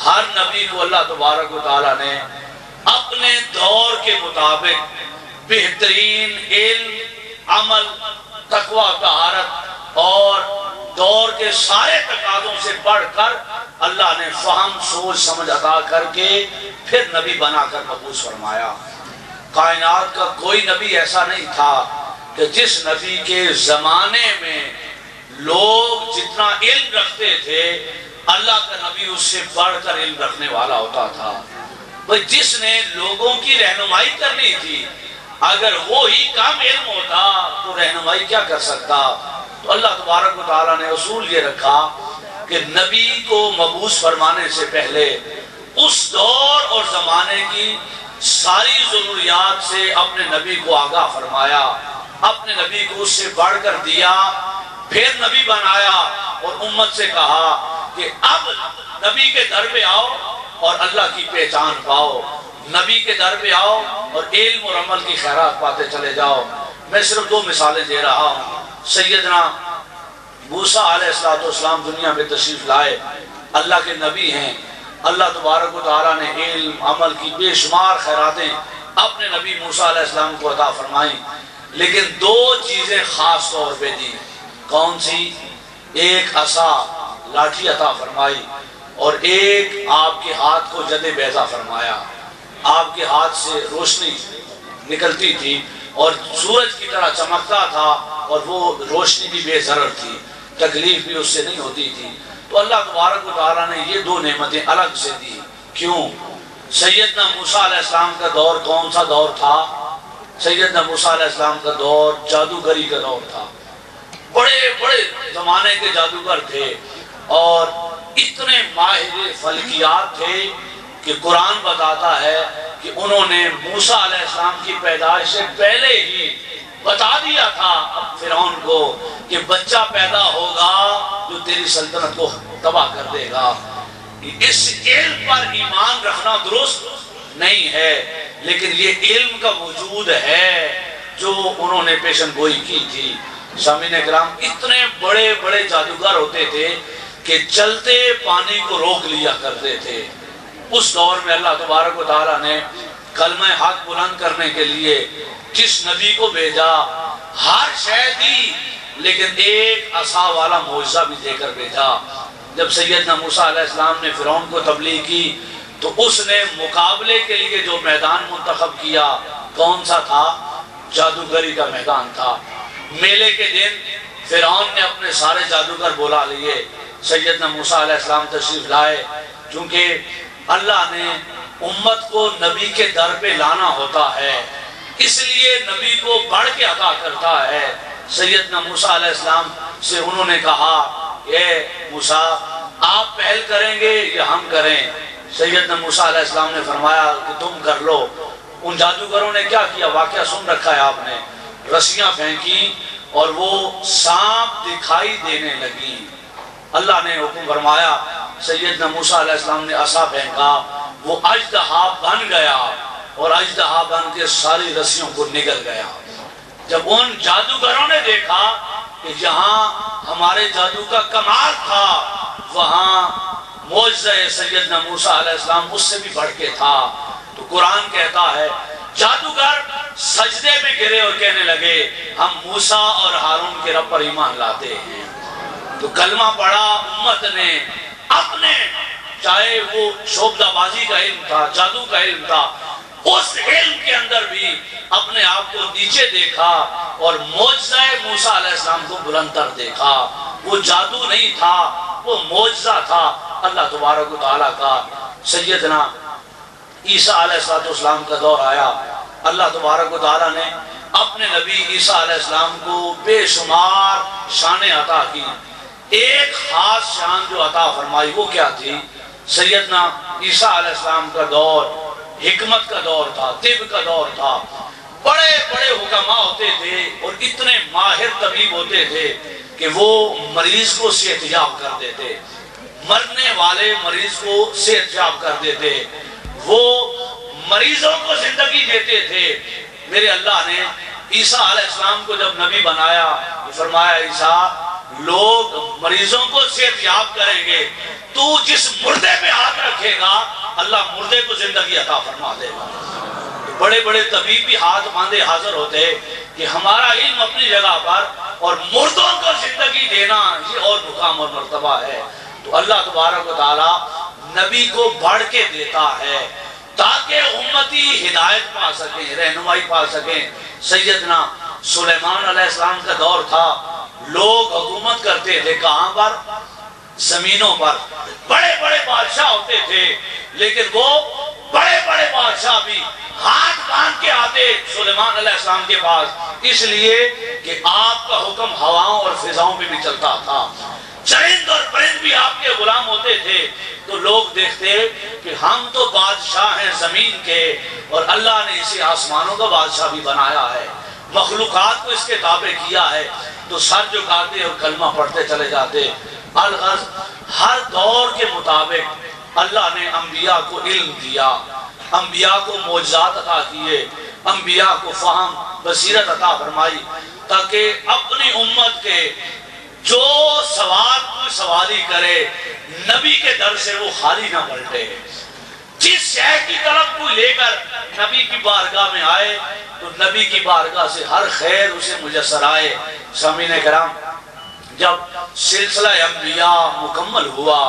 Speaker 1: ہر نبی کو اللہ تبارک و تعالیٰ نے اپنے دور کے مطابق بہترین علم، عمل، تقوی، طہارت اور دور کے سارے تقاضوں سے بڑھ کر اللہ نے فہم، سوچ، سمجھ عطا کر کے پھر نبی بنا کر مبعوث فرمایا. کائنات کا کوئی نبی ایسا نہیں تھا کہ جس نبی کے زمانے میں لوگ جتنا علم رکھتے تھے اللہ کا نبی اس سے بڑھ کر علم رکھنے والا ہوتا تھا. بھئی جس نے لوگوں کی رہنمائی کرنی تھی، اگر وہی کم علم ہوتا تو رہنمائی کیا کر سکتا؟ تو اللہ تبارک و تعالیٰ نے اصول یہ رکھا کہ نبی کو مبعوث فرمانے سے پہلے اس دور اور زمانے کی ساری ضروریات سے اپنے نبی کو آگاہ فرمایا، اپنے نبی کو اس سے بڑھ کر دیا، پھر نبی بنایا اور امت سے کہا کہ اب نبی کے در پہ آؤ اور اللہ کی پہچان پاؤ، نبی کے در پہ آؤ اور علم اور عمل کی خیرات پاتے چلے جاؤ۔ میں صرف 2 مثالیں دے رہا ہوں۔ سیدنا موسیٰ علیہ السلام دنیا میں تشریف لائے، اللہ کے نبی ہیں، اللہ تبارک و تعالیٰ نے علم عمل کی بے شمار خیراتیں اپنے نبی موسیٰ علیہ السلام کو عطا فرمائیں، لیکن 2 چیزیں خاص طور پہ دی۔ کون سی؟ ایک عصا لاٹھی عطا فرمائی، اور ایک آپ کے ہاتھ کو جد بیضا فرمایا۔ آپ کے ہاتھ سے روشنی نکلتی تھی اور سورج کی طرح چمکتا تھا، اور وہ روشنی بھی بے ضرر تھی، تکلیف بھی اس سے نہیں ہوتی تھی۔ تو اللہ تبارک و تعالیٰ نے یہ 2 نعمتیں الگ سے دی۔ کیوں؟ سیدنا موسیٰ علیہ السلام کا دور کون سا دور تھا؟ سیدنا موسیٰ علیہ السلام کا دور جادوگری کا دور تھا۔ بڑے بڑے زمانے کے جادوگر تھے، اور اتنے ماہر فلکیات تھے کہ قرآن بتاتا ہے کہ انہوں نے موسیٰ علیہ السلام کی پیدائش سے پہلے ہی بتا دیا تھا فرعون کو کہ بچہ پیدا ہوگا جو تیری سلطنت کو تباہ کر دے گا۔ اس علم پر ایمان رکھنا درست نہیں ہے، لیکن یہ علم کا وجود ہے جو انہوں نے پیشن گوئی کی تھی۔ سامعین کرام، اتنے بڑے بڑے جادوگر ہوتے تھے کہ چلتے پانی کو روک لیا کرتے تھے۔ اس دور میں اللہ تبارک و تعالیٰ نے کلمہ حق بلند کرنے کے لیے جس نبی کو بھیجا، ہر شے دی، لیکن ایک عصا والا معجزہ بھی دے کر بھیجا۔ جب سیدنا موسیٰ علیہ السلام نے فرعون کو تبلیغ کی تو اس نے مقابلے کے لیے جو میدان منتخب کیا کون سا تھا؟ جادوگری کا میدان تھا۔ میلے کے دن فرعون نے اپنے سارے جادوگر بلا لیے، سیدنا موسیٰ علیہ السلام تشریف لائے۔ چونکہ اللہ نے امت کو نبی کے در پہ لانا ہوتا ہے، اس لیے نبی کو بڑھ کے عطا کرتا ہے۔ سیدنا موسیٰ علیہ السلام سے انہوں نے کہا، اے موسیٰ آپ پہل کریں گے یا ہم کریں؟ سیدنا موسیٰ علیہ السلام نے فرمایا کہ تم کر لو۔ ان جادوگروں نے کیا کیا؟ واقعہ سن رکھا ہے آپ نے۔ رسیاں پھینکی اور وہ سانپ دکھائی دینے لگی۔ اللہ نے حکم فرمایا، سیدنا موسیٰ علیہ السلام نے عصا پھینکا، وہ اژدہا بن گیا اور اژدہا بن کے ساری رسیوں کو نگل گیا۔ جب ان جادوگروں نے دیکھا کہ جہاں ہمارے جادو کا کمال تھا وہاں معجزہ سیدنا موسیٰ علیہ السلام اس سے بھی بڑھ کے تھا، تو قرآن کہتا ہے جادوگر سجدے میں گرے اور کہنے لگے ہم موسیٰ اور ہارون کے رب پر ایمان لاتے ہیں۔ تو کلمہ پڑھا امت نے، اپنے چاہے وہ شعبدہ بازی کا علم تھا، جادو کا علم تھا، اس علم کے اندر بھی اپنے آپ کو نیچے دیکھا اور معجزہ موسیٰ علیہ السلام کو بلند تر دیکھا۔ وہ جادو نہیں تھا، وہ معجزہ تھا اللہ تبارک و تعالیٰ کا۔ سیدنا عیسیٰ علیہ السلام کا دور آیا، اللہ تبارک و تعالیٰ نے اپنے نبی عیسیٰ علیہ السلام کو بے شمار شانیں عطا کی۔ ایک خاص شان جو عطا فرمائی وہ کیا تھی؟ سیدنا عیسیٰ علیہ السلام کا دور حکمت کا دور تھا، طب کا دور تھا۔ بڑے بڑے حکماء ہوتے تھے اور اتنے ماہر طبیب ہوتے تھے کہ وہ مریض کو صحت یاب کر دیتے، مرنے والے مریض کو صحت یاب کر دیتے، وہ مریضوں کو زندگی دیتے تھے۔ میرے اللہ نے عیسیٰ علیہ السلام کو جب نبی بنایا، فرمایا عیسیٰ لوگ مریضوں کو صحت یاب کریں گے، تو جس مردے پہ ہاتھ رکھے گا اللہ مردے کو زندگی عطا فرما دے گا۔ بڑے بڑے طبیب بھی ہاتھ باندھے حاضر ہوتے کہ ہمارا علم اپنی جگہ پر اور مردوں کو زندگی دینا یہ اور مقام اور مرتبہ ہے۔ تو اللہ تبارک و تعالی نبی کو بڑھ کے دیتا ہے تاکہ امتی ہدایت پا سکیں، رہنمائی پا سکیں۔ سیدنا سلیمان علیہ السلام کا دور تھا، لوگ حکومت کرتے تھے کہاں پر؟ زمینوں پر۔ بڑے بڑے بادشاہ ہوتے تھے، لیکن وہ بڑے بڑے بادشاہ بھی ہاتھ باندھ کے آتے سلیمان علیہ السلام کے پاس، اس لیے کہ آپ کا حکم ہواؤں اور فضاؤں پہ بھی چلتا تھا۔ چرند اور پرند بھی آپ کے غلام ہوتے تھے، تو لوگ دیکھتے کہ ہم تو بادشاہ ہیں زمین کے اور اللہ نے اسے آسمانوں کا بادشاہ بھی بنایا ہے، مخلوقات کو اس کے تابع کیا ہے، تو سر جھکاتے اور کلمہ پڑھتے چلے جاتے۔ الغرض ہر دور کے مطابق اللہ نے انبیاء کو علم دیا، انبیاء کو معجزات عطا کیے، انبیاء کو فہم بصیرت عطا فرمائی، تاکہ اپنی امت کے جو سوال کوئی سوالی کرے نبی کے در سے وہ خالی نہ پلٹے۔ جس شے کی طرف کوئی لے کر نبی کی بارگاہ میں آئے تو نبی کی بارگاہ سے ہر خیر اسے میسر آئے۔ سامعین کرام، جب سلسلہ انبیاء مکمل ہوا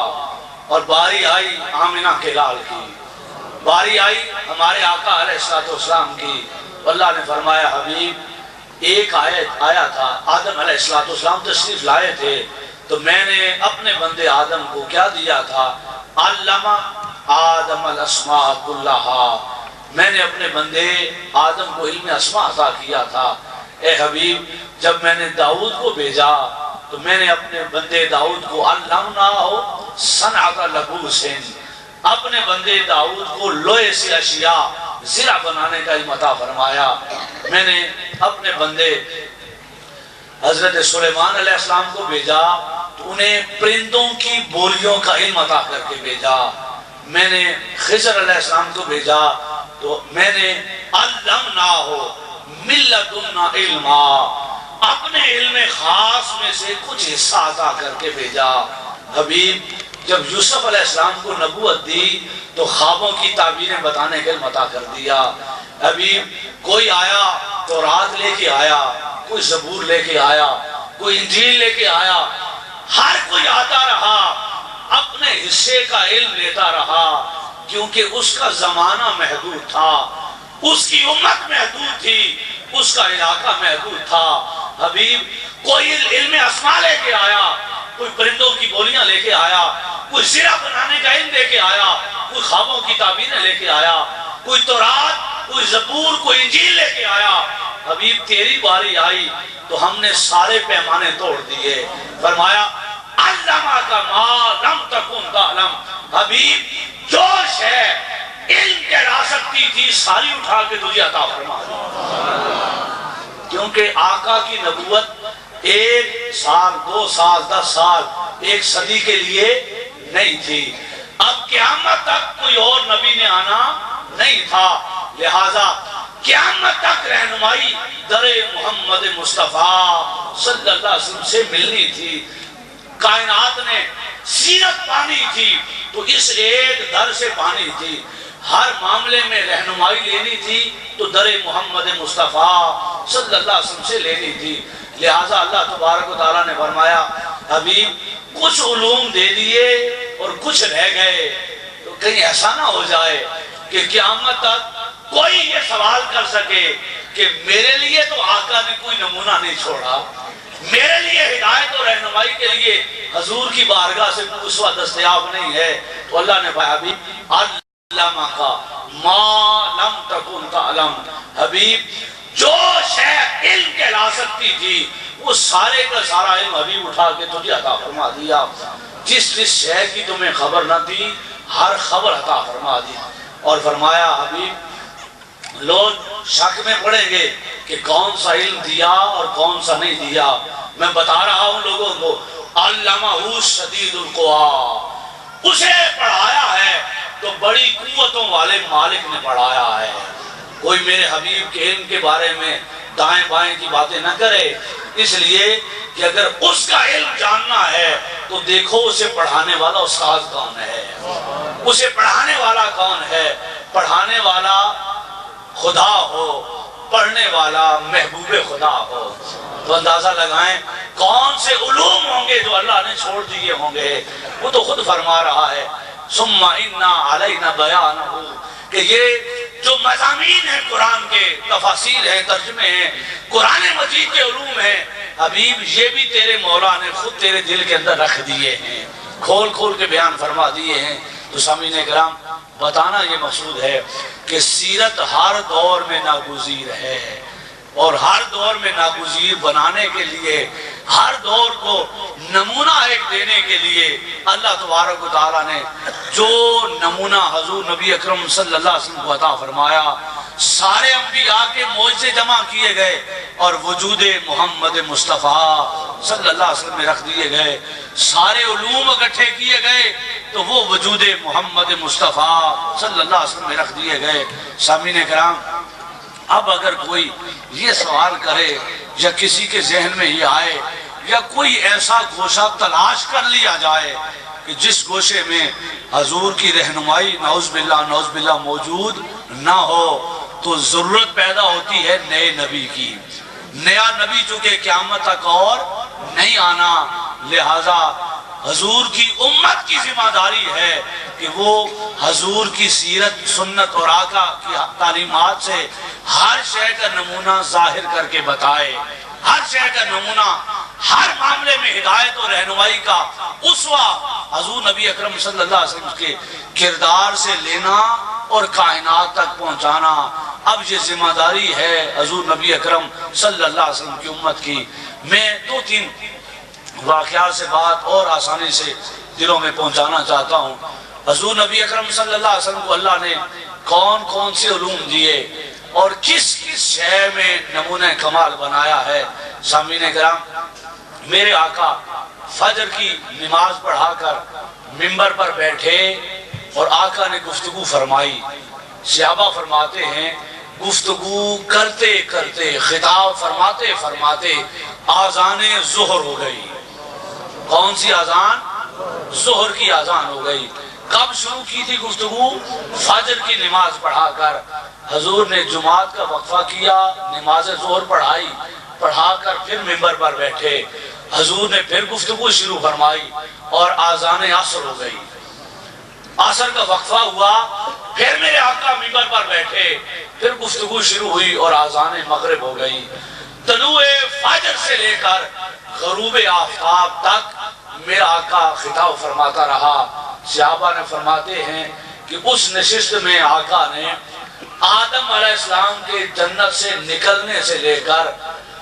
Speaker 1: اور باری آئی آمنہ کے لال کی، باری آئی ہمارے آقا علیہ السلام کی، اللہ نے فرمایا حبیب ایک آیت آیا تھا، آدم علیہ السلام تشریف لائے تھے تو میں نے اپنے بندے آدم کو کیا دیا تھا؟ علم آدم الاسماء کلہا، میں نے اپنے بندے آدم کو علم اسماء عطا کیا تھا۔ اے حبیب جب میں نے داؤد کو بھیجا تو میں نے اپنے بندے داؤد کو علمناہ صنعۃ لبوس، اپنے بندے داؤد کو لوہے سے اشیاء زرع بنانے کا علم عطا فرمایا۔ میں نے اپنے بندے حضرت سلیمان علیہ السلام کو بھیجا تو انہیں پرندوں کی بولیوں کا علم عطا کر کے بھیجا۔ میں نے خضر علیہ السلام کو بھیجا تو میں نے علمناہ من لدنا علما، اپنے علم خاص میں سے کچھ حصہ عطا کر کے بھیجا۔ حبیب جب یوسف علیہ السلام کو نبوت دی تو خوابوں کی تعبیریں بتانے کا علم عطا کر دیا۔ حبیب کوئی آیا تورات لے کے آیا، کوئی زبور لے کے آیا، کوئی انجیل لے کے آیا، ہر کوئی آتا رہا اپنے حصے کا علم لیتا رہا، کیونکہ اس کا زمانہ محدود تھا، اس کی امت محدود تھی، اس کا علاقہ محدود تھا۔ حبیب کوئی علم اسماء لے کے آیا، کوئی پرندوں کی بولیاں لے کے آیا، کوئی زرع بنانے کا علم لے کے آیا، کوئی خوابوں کی تعبیریں لے کے آیا، کوئی تورات، کوئی زبور، کوئی انجیل لے کے آیا۔ حبیب تیری باری آئی تو ہم نے سارے پیمانے توڑ دیے۔ فرمایا علمک ما لم تکن تعلم، حبیب جو شے علم کہلا سکتی تھی ساری اٹھا کے تجھے عطا فرما دی، کیونکہ آقا کی نبوت 1 سال 2 سال 10 سال 1 صدی کے لیے نہیں تھی۔ اب قیامت تک کوئی اور نبی نے آنا نہیں تھا، لہذا قیامت تک رہنمائی در محمد مصطفیٰ صلی اللہ علیہ وسلم سے ملنی تھی۔ کائنات نے سیرت پانی تھی تو اس ایک در سے پانی تھی، ہر معاملے میں رہنمائی لینی تھی تو در محمد مصطفیٰ صلی اللہ علیہ وسلم سے لینی تھی۔ لہٰذا اللہ تبارک و تعالیٰ نے فرمایا حبیب کچھ علوم دے دیے اور کچھ رہ گئے، تو کہیں ایسا نہ ہو جائے کہ قیامت تک کوئی یہ سوال کر سکے کہ میرے لیے تو آقا نے کوئی نمونہ نہیں چھوڑا، میرے لیے ہدایت اور رہنمائی کے لیے حضور کی بارگاہ سے اسوہ دستیاب نہیں ہے۔ تو اللہ نے فرمایا حبیب علمک ما لم تکن تعلم، حبیب جو شے علم کہلا سکتی تھی وہ سارے کا سارا علم حبیب اٹھا کے تجھے عطا فرما دیا۔ جس جس شے کی تمہیں خبر نہ تھی ہر خبر عطا فرما دی، اور فرمایا حبیب لوگ شک میں پڑیں گے کہ کون سا علم دیا اور کون سا نہیں دیا۔ میں بتا رہا ہوں لوگوں کو علمہ شدید القویٰ، اسے پڑھایا ہے تو بڑی قوتوں والے مالک نے پڑھایا ہے۔ کوئی میرے حبیب کے علم کے بارے میں دائیں بائیں کی باتیں نہ کرے، اس لیے کہ اگر اس کا علم جاننا ہے تو دیکھو اسے پڑھانے والا استاد کون ہے، اسے پڑھانے والا کون ہے۔ پڑھانے والا خدا ہو، پڑھنے والا محبوب خدا ہو، تو اندازہ لگائیں کون سے علوم ہوں گے جو اللہ نے چھوڑ دیے ہوں گے۔ وہ تو خود فرما رہا ہے ثم انا علینا بیانہ، کہ یہ جو مضامین ہیں قرآن کے، تفاسیر ہیں، ترجمے ہیں، قرآن مجید کے علوم ہیں، حبیب یہ بھی تیرے مولا نے خود تیرے دل کے اندر رکھ دیے ہیں، کھول کھول کے بیان فرما دیے ہیں۔ تو سامعین کرام بتانا یہ مقصود ہے کہ سیرت ہر دور میں ناگزیر ہے، اور ہر دور میں ناگزیر بنانے کے لیے، ہر دور کو نمونہ ایک دینے کے لیے اللہ تبارک و تعالیٰ نے جو نمونہ حضور نبی اکرم صلی اللہ علیہ وسلم کو عطا فرمایا، سارے انبیاء کے معجزے جمع کیے گئے اور وجود محمد مصطفیٰ صلی اللہ علیہ وسلم میں رکھ دیے گئے، سارے علوم اکٹھے کیے گئے تو وہ وجود محمد مصطفیٰ صلی اللہ علیہ وسلم میں رکھ دیے گئے۔ سامعین کرام، اب اگر کوئی یہ سوال کرے یا کسی کے ذہن میں یہ آئے یا کوئی ایسا گوشہ تلاش کر لیا جائے کہ جس گوشے میں حضور کی رہنمائی نعوذ باللہ موجود نہ ہو، تو ضرورت پیدا ہوتی ہے نئے نبی کی۔ نیا نبی چونکہ قیامت تک اور نہیں آنا، لہذا حضور کی امت کی ذمہ داری ہے کہ وہ حضور کی سیرت، سنت اور آقا کی تعلیمات سے ہر شے کا نمونہ ظاہر کر کے بتائے، ہر شے کا نمونہ، ہر معاملے میں ہدایت اور رہنمائی کا اسوہ حضور نبی اکرم صلی اللہ علیہ وسلم کے کردار سے لینا اور کائنات تک پہنچانا۔ اب یہ ذمہ داری ہے حضور نبی اکرم صلی اللہ علیہ وسلم کی امت کی۔ میں دو تین واقعات سے بات اور آسانی سے دلوں میں پہنچانا چاہتا ہوں۔ حضور نبی اکرم صلی اللہ علیہ وسلم کو اللہ نے کون کون سے علوم دیے اور کس کس شے میں نمونہ کمال بنایا ہے۔ سامعین کرام، میرے آقا فجر کی نماز پڑھا کر منبر پر بیٹھے اور آقا نے گفتگو فرمائی۔ صحابہ فرماتے ہیں گفتگو کرتے کرتے، خطاب فرماتے فرماتے آذان ظہر ہو گئی۔ کون سی آذان؟ ظہر کی آذان ہو گئی۔ کب شروع کی تھی گفتگو؟ فجر کی نماز پڑھا کر حضور نے جماعت کا وقفہ کیا، نماز ظہر پڑھا کر پھر منبر پر بیٹھے۔ حضور نے پھر گفتگو شروع فرمائی اور آذان عصر ہو گئی۔ عصر کا وقفہ ہوا، پھر میرے آقا منبر پر بیٹھے، پھر گفتگو شروع ہوئی اور آذان مغرب ہو گئی۔ طلوع فجر سے لے کر غروب آفتاب تک میرا آقا خطاب فرماتا رہا۔ صحابہ نے فرماتے ہیں کہ اس نشست میں آقا نے آدم علیہ السلام کے جنت سے نکلنے سے لے کر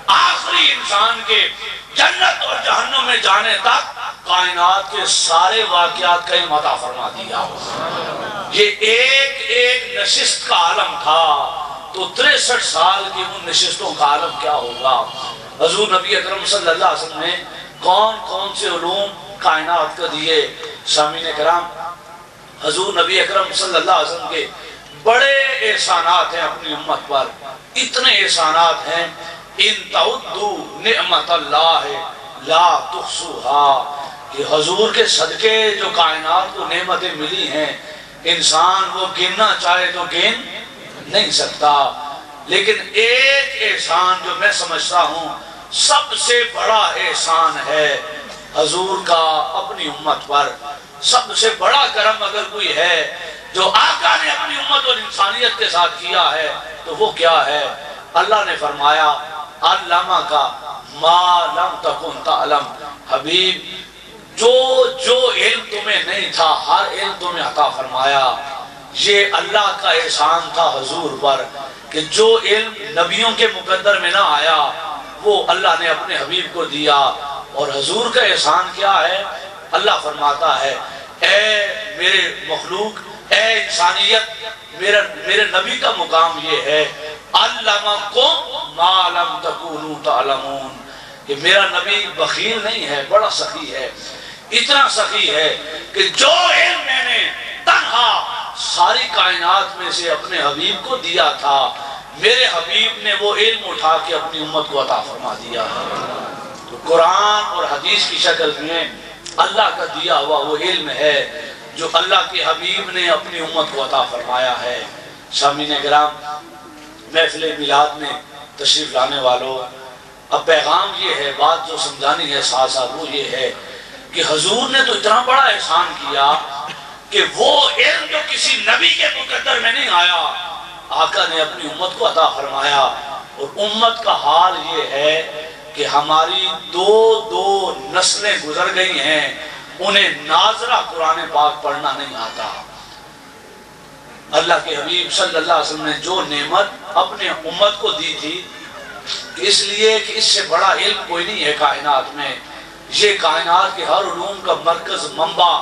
Speaker 1: آخری انسان کے جنت اور جہنم میں جانے تک کائنات کے سارے واقعات کا علم عطا فرما دیا۔ یہ ایک ایک نشست کا عالم تھا، تو 63 سال کی ان نشستوں کا عالم کیا ہوگا۔ حضور نبی اکرم صلی اللہ علیہ وسلم نے کون کون سے علوم کائنات کو دیے۔ سامعین کرام، حضور نبی اکرم صلی اللہ علیہ وسلم کے بڑے احسانات ہیں اپنی امت پر، اتنے احسانات ہیں، ان تعدوا نعمت اللہ لا تحصوها، کہ حضور کے صدقے جو کائنات کو نعمتیں ملی ہیں، انسان وہ گننا چاہے تو گن نہیں سکتا۔ لیکن ایک احسان جو میں سمجھتا ہوں سب سے بڑا احسان ہے حضور کا اپنی امت پر۔ سب سے بڑا کرم اگر کوئی ہے جو آقا نے اپنی امت اور انسانیت کے ساتھ کیا ہے تو وہ کیا ہے؟ اللہ نے فرمایا علمہ کا ما لم تکن تعلم، حبیب جو علم تمہیں نہیں تھا ہر علم تمہیں عطا فرمایا۔ یہ اللہ کا احسان تھا حضور پر کہ جو علم نبیوں کے مقدر میں نہ آیا وہ اللہ نے اپنے حبیب کو دیا۔ اور حضور کا احسان کیا ہے؟ اللہ فرماتا ہے اے میرے مخلوق، اے انسانیت، میرے نبی کا مقام یہ ہے علمکم ما لم تکونوا تعلمون، کہ میرا نبی بخیل نہیں ہے، بڑا سخی ہے، اتنا سخی ہے کہ جو علم میں نے تنہا ساری کائنات میں سے اپنے حبیب کو دیا تھا، میرے حبیب نے وہ علم اٹھا کے اپنی امت کو عطا فرما دیا ہے۔ تو قرآن اور حدیث کی شکل میں اللہ کا دیا ہوا وہ علم ہے جو اللہ کے حبیب نے اپنی امت کو عطا فرمایا ہے۔ سامعین کرام، محفل میلاد میں تشریف لانے والوں، اب پیغام یہ ہے، بات جو سمجھانی ہے ساتھ ساتھ وہ یہ ہے کہ حضور نے تو اتنا بڑا احسان کیا کہ وہ علم جو کسی نبی کے مقدر میں نہیں آیا آقا نے اپنی امت کو عطا فرمایا۔ اور امت کا حال یہ ہے کہ ہماری دو نسلیں گزر گئی ہیں، انہیں ناظرہ قرآن پاک پڑھنا نہیں آتا۔ اللہ کے حبیب صلی اللہ علیہ وسلم نے جو نعمت اپنے امت کو دی تھی، اس لیے کہ اس سے بڑا علم کوئی نہیں ہے کائنات میں، یہ کائنات کے ہر علوم کا مرکز، منبع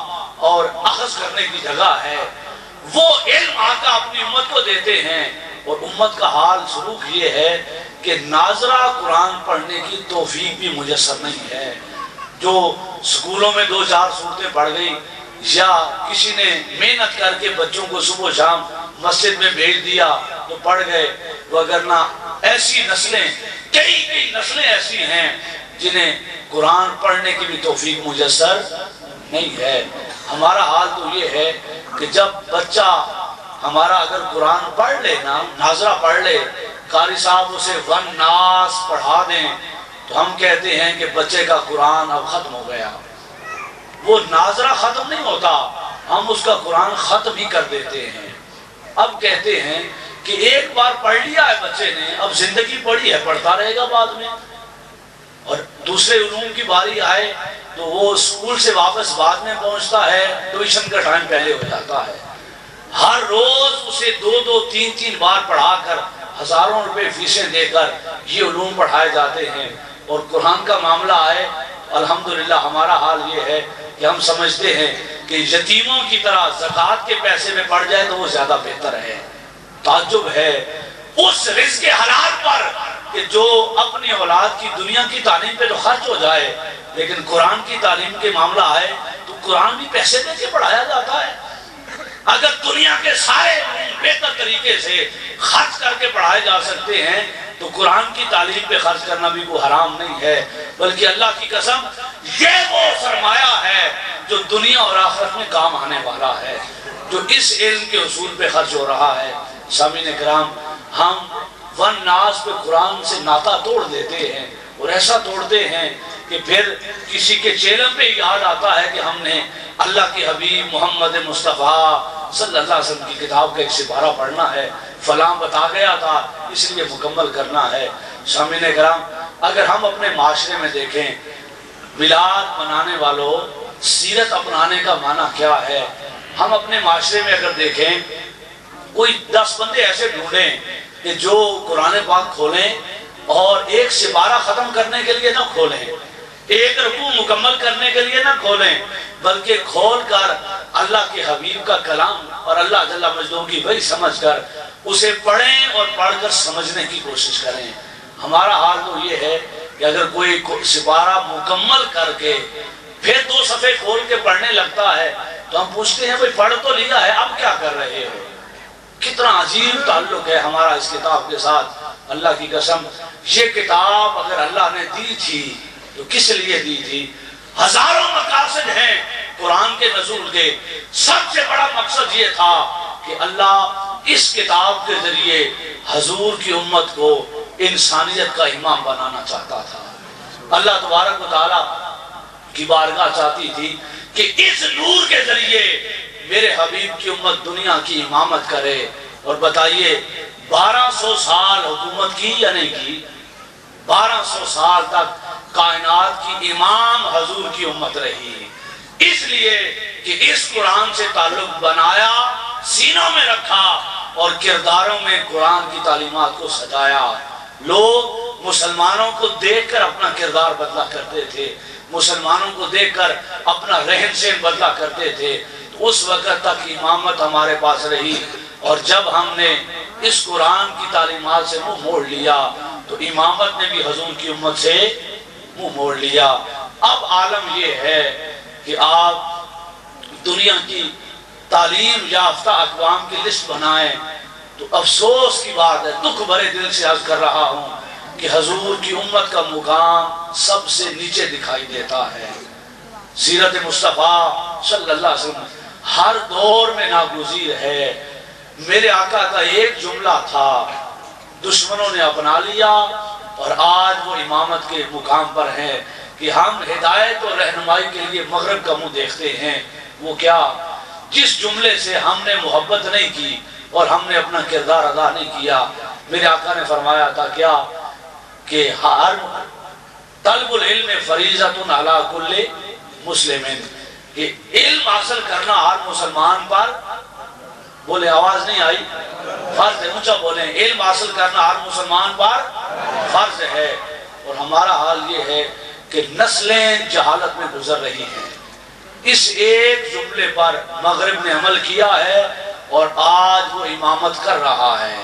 Speaker 1: اور اخذ کرنے کی جگہ ہے، وہ علم آقا اپنی امت کو دیتے ہیں۔ اور امت کا حال سلوک یہ ہے کہ ناظرہ قرآن پڑھنے کی توفیق بھی میسر نہیں ہے۔ جو سکولوں میں 2-4 صورتیں پڑھ گئی یا کسی نے محنت کر کے بچوں کو صبح شام مسجد میں بھیج دیا تو پڑھ گئے، وگرنہ ایسی نسلیں کئی نسلیں ایسی ہیں جنہیں قرآن پڑھنے کی بھی توفیق میسر نہیں ہے۔ ہمارا حال تو یہ ہے کہ جب بچہ ہمارا اگر قرآن پڑھ لے نا، ناظرہ پڑھ لے، قاری صاحب اسے والناس پڑھا دیں تو ہم کہتے ہیں کہ بچے کا قرآن اب ختم ہو گیا۔ وہ ناظرہ ختم نہیں ہوتا، ہم اس کا قرآن ختم ہی کر دیتے ہیں۔ اب کہتے ہیں کہ ایک بار پڑھ لیا ہے بچے نے، اب زندگی پڑھی ہے، پڑھتا رہے گا بعد میں۔ اور دوسرے علوم کی باری آئے تو وہ اسکول سے واپس بعد میں پہنچتا ہے، ٹیوشن کا ٹائم پہلے ہو جاتا ہے۔ ہر روز اسے 2 3 بار پڑھا کر ہزاروں روپے فیسیں دے کر یہ علوم پڑھائے جاتے ہیں۔ اور قرآن کا معاملہ آئے، الحمدللہ ہمارا حال یہ ہے کہ ہم سمجھتے ہیں کہ یتیموں کی طرح زکوٰۃ کے پیسے میں پڑ جائے تو وہ زیادہ بہتر ہے۔ تعجب ہے اس رزق حلال پر کہ جو اپنی اولاد کی دنیا کی تعلیم پہ تو خرچ ہو جائے، لیکن قرآن کی تعلیم کے معاملہ آئے تو قرآن بھی پیسے دے کے پڑھایا جاتا ہے۔ اگر دنیا کے سارے بہتر طریقے سے خرچ کر کے پڑھائے جا سکتے ہیں تو قرآن کی تعلیم پہ خرچ کرنا بھی کوئی حرام نہیں ہے، بلکہ اللہ کی قسم یہ وہ سرمایہ ہے جو دنیا اور آخرت میں کام آنے والا ہے، جو اس علم کے حصول پہ خرچ ہو رہا ہے۔ سامعین کرام، ہم والناس پہ قرآن سے ناطہ توڑ دیتے ہیں، اور ایسا توڑتے ہیں کہ پھر کسی کے چیلم پہ یاد آتا ہے کہ ہم نے اللہ کے حبیب محمد مصطفیٰ صلی اللہ علیہ وسلم کی کتاب کا ایک سپارہ پڑھنا ہے، فلاں بتا گیا تھا اس لیے مکمل کرنا ہے۔ سامعین کرام، اگر ہم اپنے معاشرے میں دیکھیں میلاد منانے والوں، سیرت اپنانے کا معنی کیا ہے؟ ہم اپنے معاشرے میں اگر دیکھیں کوئی 10 بندے ایسے ڈھونڈیں کہ جو قرآن پاک کھولیں اور ایک سپارہ ختم کرنے کے لیے نہ کھولیں، ایک رکوع مکمل کرنے کے لیے نہ کھولیں، بلکہ کھول کر اللہ کے حبیب کا کلام اور اللہ جل مجدہ کی وحی سمجھ کر اسے پڑھیں اور پڑھ کر سمجھنے کی کوشش کریں۔ ہمارا حال تو یہ ہے کہ اگر کوئی سپارہ مکمل کر کے پھر 2 صفحے کھول کے پڑھنے لگتا ہے تو ہم پوچھتے ہیں بھئی پڑھ تو لیا ہے، اب کیا کر رہے ہو؟ کتنا عجیب تعلق ہے ہمارا اس کتاب کے ساتھ۔ اللہ کی قسم، یہ کتاب اگر اللہ نے دی تھی تو کس لیے دی تھی؟ ہزاروں مقاصد ہیں قرآن کے نزول کے، سب سے بڑا مقصد یہ تھا کہ اللہ اس کتاب کے ذریعے حضور کی امت کو انسانیت کا امام بنانا چاہتا تھا۔ اللہ تبارک و تعالیٰ کی بارگاہ چاہتی تھی کہ اس نور کے ذریعے میرے حبیب کی امت دنیا کی امامت کرے۔ اور بتائیے 1200 سال حکومت کی یا نہیں کی؟ 1200 سال تک کائنات کی امام حضور کی امت رہی، اس لیے کہ اس قرآن سے تعلق بنایا، سینوں میں رکھا اور کرداروں میں قرآن کی تعلیمات کو سجایا۔ لوگ مسلمانوں کو دیکھ کر اپنا کردار بدلا کرتے تھے، مسلمانوں کو دیکھ کر اپنا رہن سہن بدلا کرتے تھے۔ اس وقت تک امامت ہمارے پاس رہی، اور جب ہم نے اس قرآن کی تعلیمات سے منہ موڑ لیا تو امامت نے بھی حضور کی امت سے منہ موڑ لیا۔ اب عالم یہ ہے کہ آپ دنیا کی تعلیم یافتہ اقوام کی لسٹ بنائیں تو افسوس کی بات ہے، دکھ بھرے دل سے عرض کر رہا ہوں کہ حضور کی امت کا مقام سب سے نیچے دکھائی دیتا ہے۔ سیرت مصطفیٰ صلی اللہ علیہ وسلم ہر دور میں ناگزیر ہے۔ میرے آقا کا ایک جملہ تھا، دشمنوں نے اپنا لیا اور آج وہ امامت کے مقام پر ہیں کہ ہم ہدایت اور رہنمائی کے لیے مغرب کا منہ دیکھتے ہیں۔ وہ کیا؟ جس جملے سے ہم نے محبت نہیں کی اور ہم نے اپنا کردار ادا نہیں کیا۔ میرے آقا نے فرمایا تھا کیا کہ ہر طلب العلم فریضۃ علی کل مسلم، کہ علم حاصل کرنا ہر مسلمان پر، بولے آواز نہیں آئی، فرض ہے، اونچا بولیں، علم حاصل کرنا ہر مسلمان پر فرض ہے۔ اور ہمارا حال یہ ہے کہ نسلیں جہالت میں گزر رہی ہیں۔ اس ایک جملے پر مغرب نے عمل کیا ہے اور آج وہ امامت کر رہا ہے۔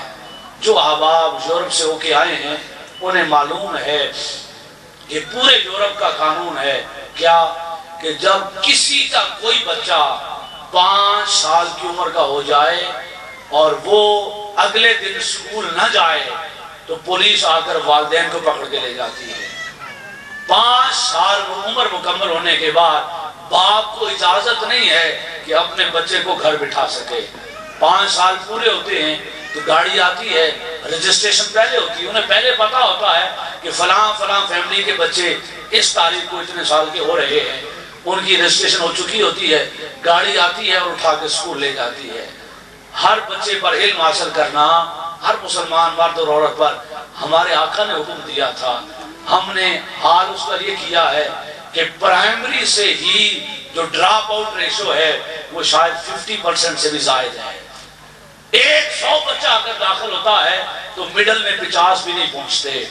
Speaker 1: جو احباب یورپ سے ہو کے آئے ہیں انہیں معلوم ہے کہ پورے یورپ کا قانون ہے کیا کہ جب کسی کا کوئی بچہ 5 سال کی عمر کا ہو جائے اور وہ اگلے دن اسکول نہ جائے تو پولیس آ کر والدین کو پکڑ کے لے جاتی ہے۔ 5 سال عمر مکمل ہونے کے بعد باپ کو اجازت نہیں ہے کہ اپنے بچے کو گھر بٹھا سکے۔ 5 سال پورے ہوتے ہیں تو گاڑی آتی ہے، رجسٹریشن پہلے ہوتی ہے، انہیں پہلے پتا ہوتا ہے کہ فلاں فلاں فیملی کے بچے اس تاریخ کو اتنے سال کے ہو رہے ہیں، ان کی رجسٹریشن ہو چکی ہوتی ہے، گاڑی آتی ہے اور اٹھا کے اسکول لے جاتی ہے۔ ہر بچے پر علم حاصل کرنا ہر مسلمان مرد اور عورت پر ہمارے آقا نے حکم دیا تھا۔ ہم نے حال اس کا یہ کیا ہے کہ پرائمری سے ہی جو ڈراپ آؤٹ ریشو ہے وہ شاید 50% سے بھی زائد ہے۔ 100 بچہ اگر داخل ہوتا ہے تو مڈل میں 50 بھی نہیں پہنچتے،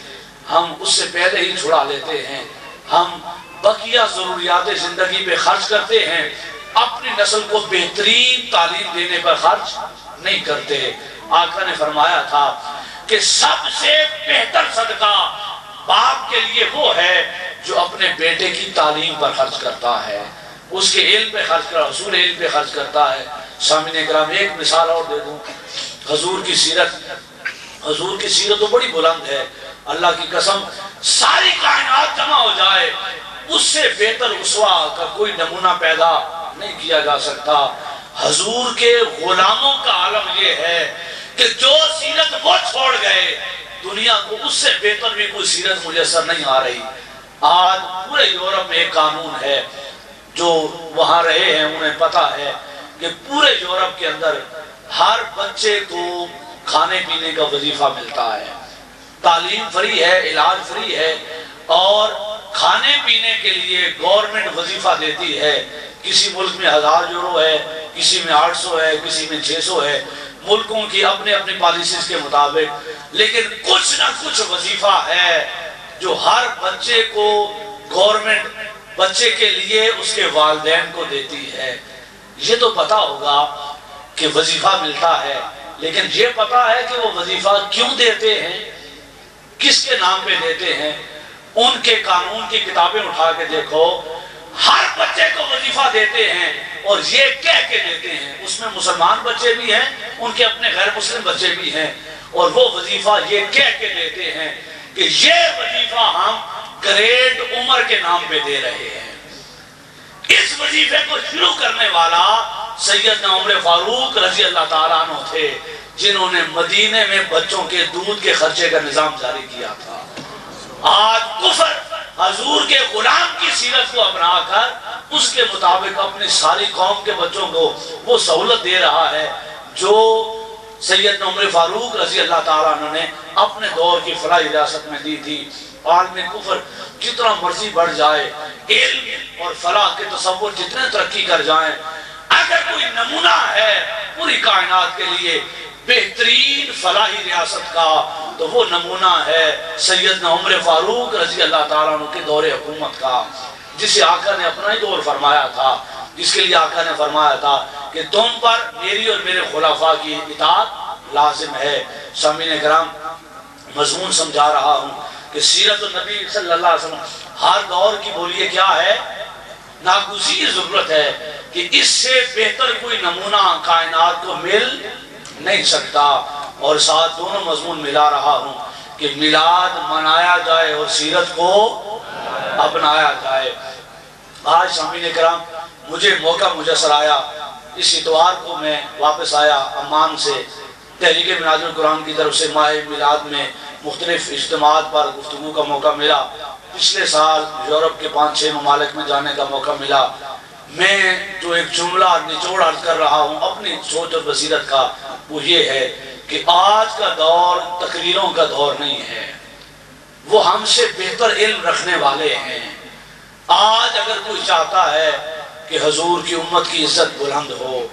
Speaker 1: ہم اس سے پہلے ہی چھڑا لیتے ہیں۔ ہم بقیہ ضروریات زندگی پہ خرچ کرتے ہیں، اپنی نسل کو بہترین تعلیم دینے پر خرچ نہیں کرتے۔ آقا نے فرمایا تھا کہ سب سے بہتر صدقہ باپ کے لیے وہ ہے جو اپنے بیٹے کی تعلیم پر خرچ کرتا ہے، اس کے علم پہ خرچ کرتا ہے، حصول علم پہ خرچ کرتا ہے۔ سامعین اکرام ایک مثال اور دے دوں، حضور کی سیرت تو بڑی بلند ہے، اللہ کی قسم ساری کائنات جمع ہو جائے اس سے بہتر اسوہ کا کوئی نمونہ پیدا نہیں کیا جا سکتا۔ حضور کے غلاموں کا عالم یہ ہے کہ جو سیرت وہ چھوڑ گئے دنیا کو اس سے بہتر بھی کوئی سیرت میسر نہیں آ رہی۔ آج پورے یورپ میں ایک قانون ہے، جو وہاں رہے ہیں انہیں پتا ہے کہ پورے یورپ کے اندر ہر بچے کو کھانے پینے کا وظیفہ ملتا ہے، تعلیم فری ہے، علاج فری ہے، اور کھانے پینے کے لیے گورنمنٹ وظیفہ دیتی ہے۔ کسی ملک میں 1000 یورو ہے، کسی میں 800 ہے، کسی میں 600 ہے، ملکوں کی اپنے اپنی پالیسیز کے مطابق، لیکن کچھ نہ کچھ وظیفہ ہے جو ہر بچے کو گورنمنٹ بچے کے لیے اس کے والدین کو دیتی ہے۔ یہ تو پتا ہوگا کہ وظیفہ ملتا ہے، لیکن یہ پتا ہے کہ وہ وظیفہ کیوں دیتے ہیں، کس کے نام پہ دیتے ہیں۔ ان کے قانون کی کتابیں اٹھا کے دیکھو، ہر بچے کو وظیفہ دیتے ہیں اور یہ کہہ کے دیتے ہیں، اس میں مسلمان بچے بھی ہیں، ان کے اپنے غیر مسلم بچے بھی ہیں، اور وہ وظیفہ یہ کہہ کے دیتے ہیں کہ یہ وظیفہ ہم گریٹ عمر کے نام پہ دے رہے ہیں۔ اس وظیفے کو شروع کرنے والا سیدنا عمر فاروق رضی اللہ تعالیٰ عنہ تھے، جنہوں نے مدینے میں بچوں کے دودھ کے خرچے کا نظام جاری کیا تھا۔ آج کفر حضور کے غلام کی سیرت کو اپنا کر اس کے مطابق اپنی ساری قوم کے بچوں کو وہ سہولت دے رہا ہے جو سیدنا عمر فاروق رضی اللہ تعالیٰ عنہ نے اپنے دور کی فلاحی ریاست میں دی تھی۔ عالم کفر جتنا مرضی بڑھ جائے، علم اور فلاح کے تصور جتنے ترقی کر جائیں، اگر کوئی نمونہ ہے پوری کائنات کے لیے بہترین فلاحی ریاست کا تو وہ نمونہ ہے سیدنا عمر فاروق رضی اللہ تعالیٰ عنہ کے دور حکومت کا، جسے آقا نے اپنا ہی دور فرمایا تھا، جس کے لیے آقا نے فرمایا تھا کہ تم پر میری اور میرے خلفاء کی اطاعت لازم ہے۔ سامعین کرام، مضمون سمجھا رہا ہوں کہ سیرت النبی صلی اللہ علیہ وسلم ہر دور کی بولیے کیا ہے، ناگزیر ضرورت ہے کہ اس سے بہتر کوئی نمونہ کائنات کو مل نہیں سکتا۔ اور ساتھ دونوں مضمون ملا رہا ہوں کہ میلاد منایا جائے اور سیرت کو اپنایا جائے۔ آج سامعین کرام مجھے موقع میسر آیا، اس اتوار کو میں واپس آیا عمان سے، تحریک مناظر القرآن کی طرف سے ماہ میلاد میں مختلف اجتماعات پر گفتگو کا موقع ملا۔ پچھلے سال یورپ کے 5-6 ممالک میں جانے کا موقع ملا۔ میں جو ایک جملہ نچوڑ عرض کر رہا ہوں اپنی سوچ اور بصیرت کا، وہ یہ ہے کہ آج کا دور تقریروں کا دور نہیں ہے، وہ ہم سے بہتر علم رکھنے والے ہیں۔ آج اگر کوئی چاہتا ہے کہ حضور کی امت کی عزت بلند ہو،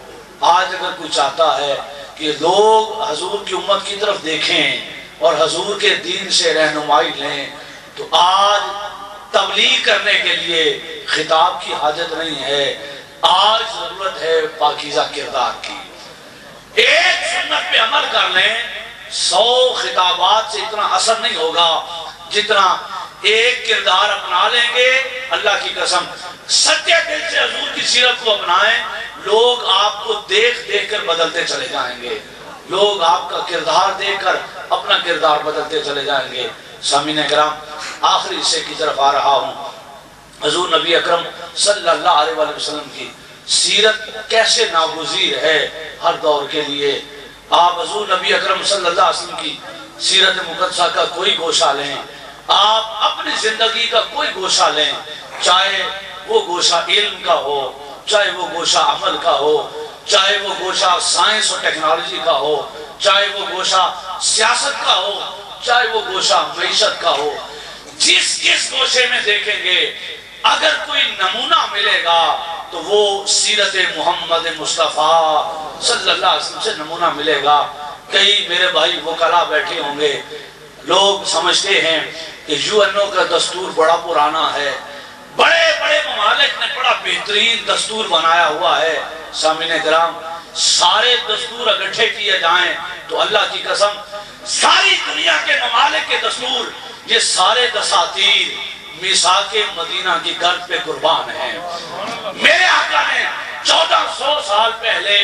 Speaker 1: آج اگر کوئی چاہتا ہے کہ لوگ حضور کی امت کی طرف دیکھیں اور حضور کے دین سے رہنمائی لیں، تو آج تبلیغ کرنے کے لیے خطاب کی حاجت نہیں ہے، آج ضرورت ہے پاکیزہ کردار کی۔ ایک سنت پہ عمل کر لیں، 100 خطابات سے اتنا اثر نہیں ہوگا جتنا ایک کردار اپنا لیں گے۔ اللہ کی قسم سچے دل سے حضور کی سیرت کو اپنائیں، لوگ آپ کو دیکھ دیکھ کر بدلتے چلے جائیں گے، لوگ آپ کا کردار دیکھ کر اپنا کردار بدلتے چلے جائیں گے۔ سامعین کرام، آخری حصے کی طرف آ رہا ہوں۔ حضور نبی اکرم صلی اللہ علیہ وسلم کی سیرت کیسے ناگزیر ہے ہر دور کے لیے۔ آپ حضور نبی اکرم صلی اللہ علیہ وسلم کی سیرت مقدسہ کا کوئی گوشہ لیں، آپ اپنی زندگی کا کوئی گوشہ لیں، چاہے وہ گوشہ علم کا ہو، چاہے وہ گوشہ عمل کا ہو، چاہے وہ گوشہ سائنس اور ٹیکنالوجی کا ہو، چاہے وہ گوشہ سیاست کا ہو، چاہے وہ گوشہ معیشت کا ہو، جس گوشے میں دیکھیں گے اگر کوئی نمونہ ملے گا تو وہ سیرت محمد مصطفیٰ صلی اللہ علیہ وسلم سے نمونہ ملے گا۔ کئی میرے بھائی وکلا بیٹھے ہوں گے، لوگ سمجھتے ہیں کہ UN کا دستور بڑا پرانا ہے، بڑے بڑے ممالک نے بڑا بہترین دستور بنایا ہوا ہے۔ سامعین کرام، سارے دستور اکٹھے کیے جائیں تو اللہ کی قسم ساری دنیا کے ممالک کے دستور، یہ سارے دساتیر میثاق مدینہ کی گرد پہ قربان ہیں۔ میرے آقا نے 1400 سال پہلے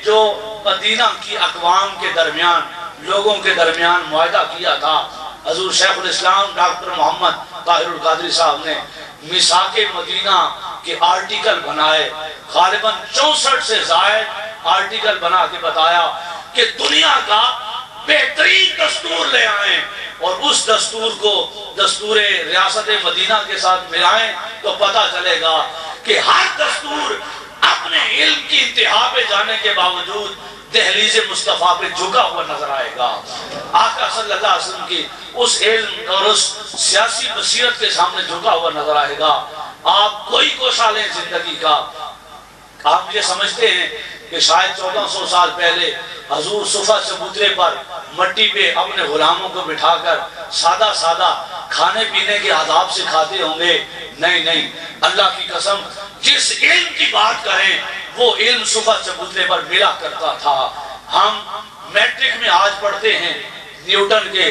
Speaker 1: جو مدینہ کی اقوام کے درمیان، لوگوں کے درمیان معاہدہ کیا تھا، حضور شیخ الاسلام ڈاکٹر محمد طاہر القادری صاحب نے میثاق مدینہ کے آرٹیکل بنائے، غالباً 64 سے زائد آرٹیکل بنا کے بتایا کہ دنیا کا بہترین دستور لے آئیں اور اس دستور کو دستور ریاست مدینہ کے ساتھ ملائیں تو پتہ چلے گا کہ ہر دستور اپنے علم کی انتہا پہ جانے کے باوجود دہلیز مصطفیٰ پہ جھکا ہوا نظر آئے گا۔ آقا صلی اللہ علیہ وسلم کی اس علم اور اس سیاسی بصیرت کے سامنے جھکا ہوا نظر آئے گا۔ آپ کوئی گوشہ لیں زندگی کا، آپ یہ سمجھتے ہیں کہ شاید 1400 سال پہلے حضور صفا چبوترے پر مٹی پہ اپنے غلاموں کو بٹھا کر سادہ سادہ کھانے پینے کے آداب سے کھاتے ہوں گے؟ نہیں، اللہ کی قسم جس علم کی بات کریں وہ علم صفا چبوترے پر ملا کرتا تھا۔ ہم میٹرک میں آج پڑھتے ہیں، نیوٹن کے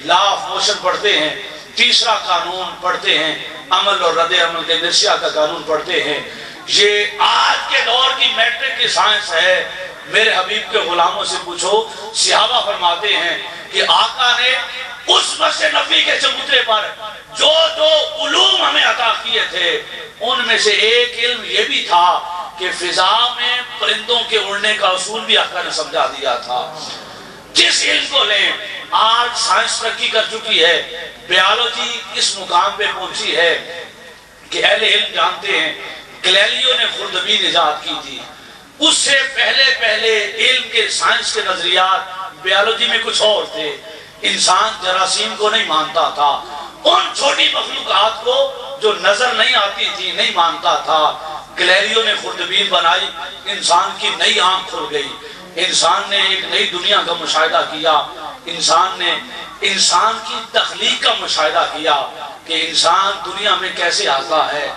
Speaker 1: لا آف موشن پڑھتے ہیں، تیسرا قانون پڑھتے ہیں، عمل اور رد عمل کے انرشیا کا قانون پڑھتے ہیں۔ یہ آج کے دور کی میٹرک کی سائنس ہے۔ میرے حبیب کے غلاموں سے پوچھو، صحابہ فرماتے ہیں کہ آقا نے اس مسجد نبی کے چبوترے پر جو علوم ہمیں عطا کیے تھے ان میں سے ایک علم یہ بھی تھا کہ فضا میں پرندوں کے اڑنے کا اصول بھی آقا نے سمجھا دیا تھا۔ جس علم کو لیں، آج سائنس ترقی کر چکی ہے، بیالوجی اس مقام پہ پہنچی ہے کہ اہل علم جانتے ہیں گلیلیو نے خوردبین ایجاد کی تھی، اس سے پہلے علم کے سائنس کے نظریات بیالوجی میں کچھ اور تھے۔ انسان جراثیم کو نہیں مانتا تھا، ان چھوٹی مخلوقات کو جو نظر نہیں آتی تھی نہیں مانتا تھا۔ گلیلیو نے خوردبین بنائی، انسان کی نئی آنکھ کھل گئی، انسان نے ایک نئی دنیا کا مشاہدہ کیا، انسان نے انسان کی تخلیق کا مشاہدہ کیا کہ انسان دنیا میں کیسے آتا ہے۔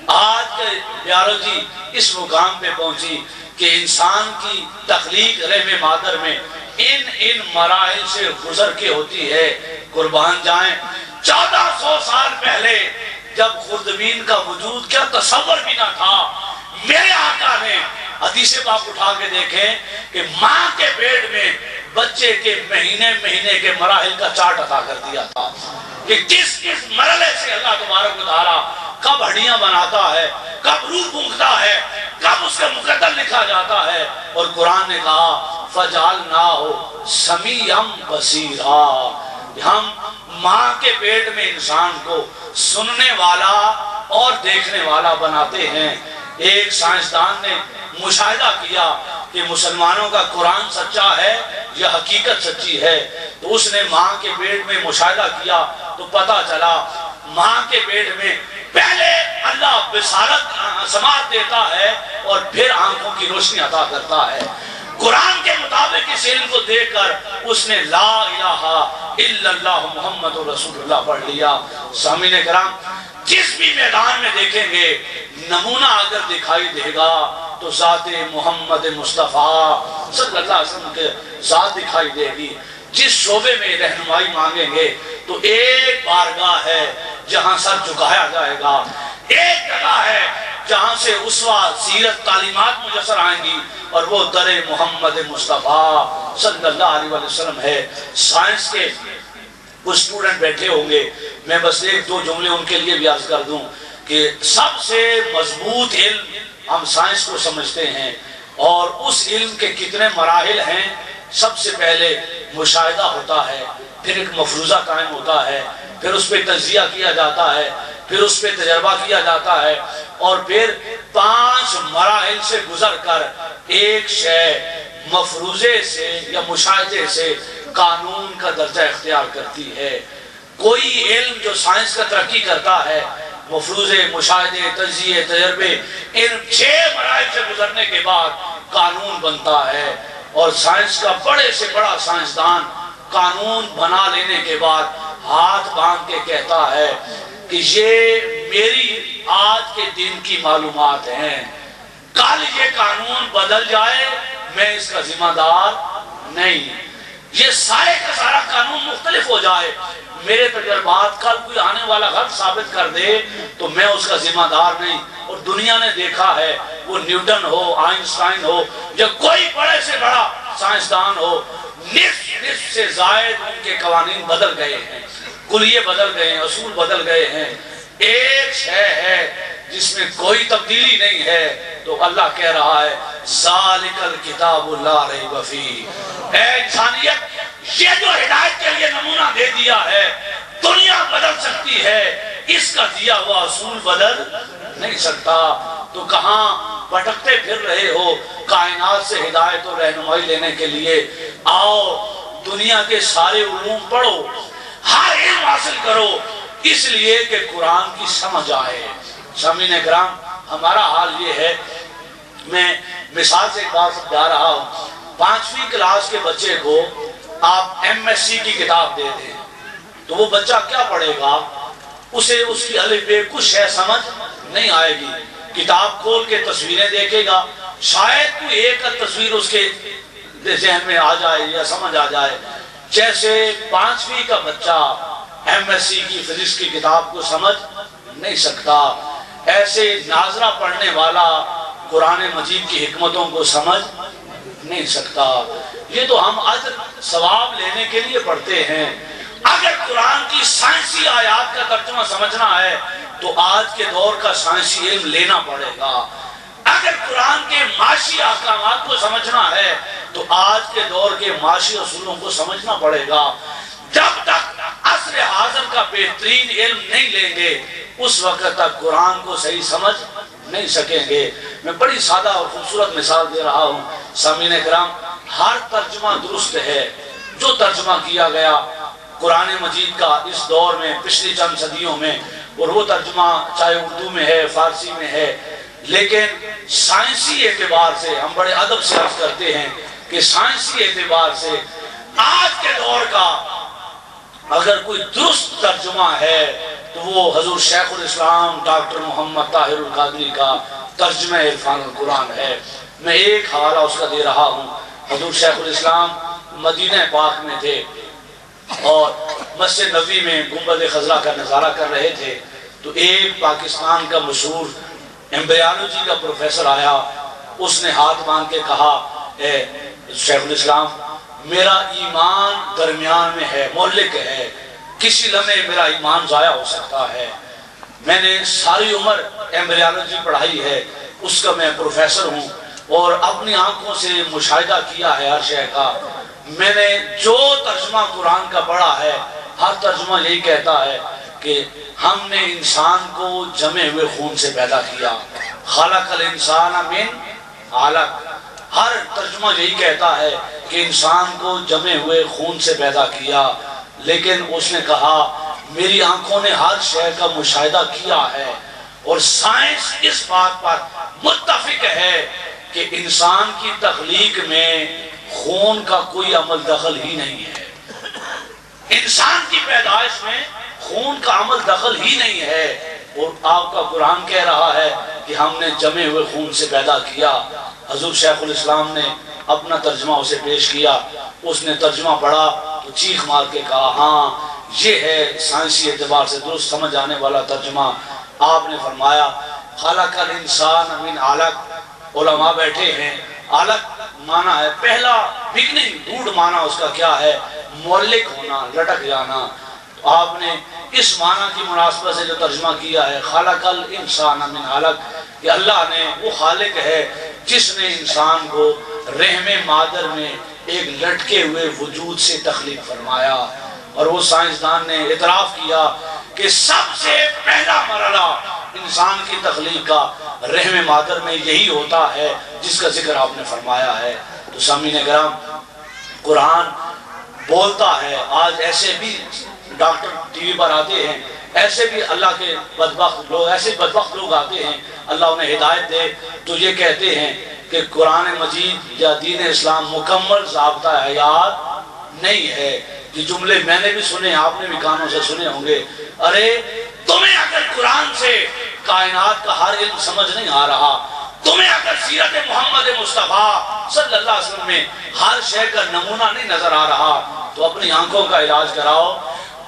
Speaker 1: آج کے بیالوجی اس مقام پہ پہنچی کہ انسان کی تخلیق رحم مادر میں ان مراحل سے گزر کے ہوتی ہے۔ قربان جائیں، 1400 سال پہلے جب خوردبین کا وجود کیا تصور بھی نہ تھا، میرے آقا نے حدیث پاک اٹھا کے دیکھیں کہ ماں کے پیٹ میں بچے کے مہینے کے مراحل کا چارٹ عطا کر دیا تھا کہ کس مرحلے سے اللہ تبارک و تعالیٰ کب ہڈیاں بناتا ہے، کب روح پھونکتا ہے، کب اس کا مقدر لکھا جاتا ہے۔ اور قرآن نے کہا فَجَعَلْنَاهُ سَمِيعًا بَصِيرًا، ہم ماں کے پیٹ میں انسان کو سننے والا اور دیکھنے والا بناتے ہیں۔ ایک سائنسدان نے مشاہدہ کیا کہ مسلمانوں کا قرآن سچا ہے یا حقیقت سچی ہے، تو اس نے ماں کے پیٹ میں مشاہدہ کیا تو پتہ چلا ماں کے پیٹ میں پہلے اللہ بصارت سماعت دیتا ہے اور پھر آنکھوں کی روشنی عطا کرتا ہے۔ قرآن کے مطابق اس علم کو دیکھ کر اس نے لا الہ الا اللہ محمد رسول اللہ پڑھ لیا۔ سامعین کرام، جس بھی میدان میں دیکھیں گے نمونہ اگر دکھائی دے گا تو ذات محمد مصطفیٰ صلی اللہ علیہ وسلم کے ذات دکھائی دے گی۔ جس شعبے میں رہنمائی مانگیں گے تو ایک بارگاہ ہے جہاں سر جھکایا جائے گا، ایک جگہ ہے جہاں سے اسوہ سیرت تعلیمات مجسر آئیں گی، اور وہ در محمد مصطفیٰ صلی اللہ علیہ وسلم ہے۔ سائنس کے کچھ اسٹوڈنٹ بیٹھے ہوں گے، میں بس ایک دو جملے ان کے لیے بھی عرض کر دوں کہ سب سے مضبوط علم ہم سائنس کو سمجھتے ہیں، اور اس علم کے کتنے مراحل ہیں۔ سب سے پہلے مشاہدہ ہوتا ہے، پھر ایک مفروضہ قائم ہوتا ہے، پھر اس پہ تجزیہ کیا جاتا ہے، پھر اس پہ تجربہ کیا جاتا ہے، اور پھر 5 مراحل سے گزر کر ایک شے مفروضے سے یا مشاہدے سے قانون کا درجہ اختیار کرتی ہے۔ کوئی علم جو سائنس کا ترقی کرتا ہے، مفروضے، مشاہدے، تجزیے، تجربے، ان 6 مراحل سے گزرنے کے بعد قانون بنتا ہے۔ اور سائنس کا بڑے سے بڑا سائنسدان قانون بنا لینے کے بعد ہاتھ باندھ کے کہتا ہے کہ یہ میری آج کے دن کی معلومات ہیں، کل یہ قانون بدل جائے میں اس کا ذمہ دار نہیں، یہ سارے کا سارا قانون مختلف ہو جائے، میرے تجربات کل کوئی آنے والا غلط ثابت کر دے تو میں اس کا ذمہ دار نہیں۔ اور دنیا نے دیکھا ہے، وہ نیوٹن ہو، آئنسٹائن ہو، یا کوئی بڑے سے بڑا سائنسدان ہو، نصف سے زائد ان کے قوانین بدل گئے ہیں، کلیے بدل گئے ہیں، اصول بدل گئے ہیں۔ ایک شے ہے جس میں کوئی تبدیلی نہیں ہے، تو اللہ کہہ رہا ہے ذالک الکتاب لا ریب فیہ، اے انسانیت یہ جو ہدایت کے لیے نمونہ دے دیا ہے، دنیا بدل سکتی ہے، اس کا دیا ہوا اصول بدل نہیں سکتا۔ تو کہاں بھٹکتے پھر رہے ہو کائنات سے ہدایت و رہنمائی لینے کے لیے؟ آؤ دنیا کے سارے علوم پڑھو، ہر علم حاصل کرو، اس لیے کہ قرآن کی سمجھ آئے۔ سامعین کرام، ہمارا حال یہ ہے، میں مثال سے ایک بات سمجھا رہا ہوں، 5ویں کلاس کے بچے کو آپ MSc کی کتاب دے دیں تو وہ بچہ کیا پڑھے گا؟ اسے اس کی الف بے کچھ ہے سمجھ نہیں آئے گی۔ کتاب کھول کے تصویریں دیکھے گا، شاید کوئی ایک تصویر اس کے ذہن میں آ جائے یا سمجھ آ جائے۔ جیسے 5ویں کا بچہ MSc کی فزکس کی کتاب کو سمجھ نہیں سکتا، ایسے ناظرہ پڑھنے والا قرآن مجید کی حکمتوں کو سمجھ نہیں سکتا۔ یہ تو ہم اجر ثواب لینے کے لیے پڑھتے ہیں۔ اگر قرآن کی سائنسی آیات کا ترجمہ سمجھنا ہے تو آج کے دور کا سائنسی علم لینا پڑے گا۔ اگر قرآن کے معاشی احکامات کو سمجھنا ہے تو آج کے دور کے معاشی اصولوں کو سمجھنا پڑے گا۔ جب تک عصر حاضر کا بہترین علم نہیں لیں گے اس وقت تک قرآن کو صحیح سمجھ نہیں سکیں گے۔ میں بڑی سادہ اور خوبصورت مثال دے رہا ہوں۔ سامعین کرام، ہر ترجمہ درست ہے جو ترجمہ کیا گیا قرآن مجید کا اس دور میں، پچھلی چند صدیوں میں، اور وہ ترجمہ چاہے اردو میں ہے، فارسی میں ہے، لیکن سائنسی اعتبار سے ہم بڑے ادب سے عرض کرتے ہیں کہ سائنسی اعتبار سے آج کے دور کا اگر کوئی درست ترجمہ ہے تو وہ حضور شیخ الاسلام ڈاکٹر محمد طاہر القادری کا ترجمہ عرفان القرآن ہے۔ میں ایک حوالہ اس کا دے رہا ہوں۔ حضور شیخ الاسلام مدینہ پاک میں تھے اور مسجد نبوی میں گنبد خضرا کا نظارہ کر رہے تھے، تو ایک پاکستان کا مشہور ایمبریالوجی کا پروفیسر آیا، اس نے ہاتھ باندھ کے کہا اے شیخ الاسلام، میرا ایمان درمیان میں ہے، مہلک ہے، کسی لمحے میرا ایمان ضائع ہو سکتا ہے۔ میں نے ساری عمر ایمبریالوجی پڑھائی ہے، اس کا میں پروفیسر ہوں اور اپنی آنکھوں سے مشاہدہ کیا ہے ہر شے کا۔ میں نے جو ترجمہ قرآن کا پڑھا ہے ہر ترجمہ یہی کہتا ہے کہ ہم نے انسان کو جمے ہوئے خون سے پیدا کیا، خلق الانسان من علق۔ ہر ترجمہ یہی کہتا ہے کہ انسان کو جمے ہوئے خون سے پیدا کیا، لیکن اس نے کہا میری آنکھوں نے ہر شے کا مشاہدہ کیا ہے اور سائنس اس بات پر متفق ہے کہ انسان کی تخلیق میں خون کا کوئی عمل دخل ہی نہیں ہے۔ انسان کی پیدائش میں خون کا عمل دخل ہی نہیں ہے، اور آپ کا قرآن کہہ رہا ہے کہ ہم نے جمے ہوئے خون سے پیدا کیا۔ حضور شیخ الاسلام نے اپنا ترجمہ اسے پیش کیا، اس نے ترجمہ پڑھا تو چیخ مار کے کہا ہاں یہ ہے سائنسی اعتبار سے درست سمجھ آنے والا ترجمہ۔ آپ نے فرمایا
Speaker 2: خلق الانسان من علق، علماء بیٹھے ہیں، علق معنی ہے پہلا بگننگ، ڈھونڈ معنی اس کا کیا ہے؟ مولک ہونا، لٹک جانا. آپ نے اس معنی کی مناسبت سے جو ترجمہ کیا ہے خلق الانسان من علق، کہ اللہ نے وہ خالق ہے جس نے انسان کو رحم مادر میں ایک لٹکے ہوئے وجود سے تخلیق فرمایا. اور وہ سائنسدان نے اعتراف کیا کہ سب سے پہلا مرحلہ انسان کی تخلیق کا رحم مادر میں یہی ہوتا ہے جس کا ذکر آپ نے فرمایا ہے. تو سامعین کرام، قرآن بولتا ہے. آج ایسے بھی ڈاکٹر ٹی وی پر آتے ہیں، ایسے بھی اللہ کے بدبخت لوگ، ایسے بدبخت لوگ آتے ہیں، اللہ انہیں ہدایت دے، تو یہ کہتے ہیں کہ قرآن مجید یا دین اسلام مکمل ضابطہ حیات نہیں ہے. یہ جملے میں نے بھی سنے، آپ نے بھی کانوں سے سنے ہوں گے. ارے تمہیں اگر قرآن سے کائنات کا ہر علم سمجھ نہیں آ رہا، تمہیں اگر سیرت محمد مصطفیٰ صلی اللہ علیہ وسلم میں ہر شے کا نمونہ نہیں نظر آ رہا، تو اپنی آنکھوں کا علاج کراؤ.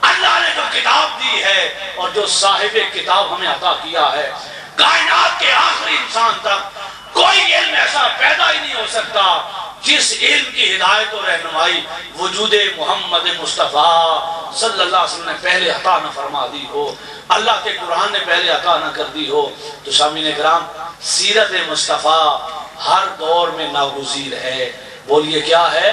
Speaker 2: اللہ نے جو کتاب دی ہے اور جو صاحب کتاب ہمیں عطا کیا ہے، کائنات کے آخری انسان تک کوئی علم ایسا پیدا ہی نہیں ہو سکتا جس علم کی ہدایت و رہنمائی وجود محمد مصطفیٰ صلی اللہ علیہ وسلم نے پہلے عطا نہ فرما دی ہو، اللہ کے قرآن نے پہلے عطا نہ کر دی ہو. تو سامعین کرام، سیرت مصطفیٰ ہر دور میں ناگزیر ہے. بولیے کیا ہے؟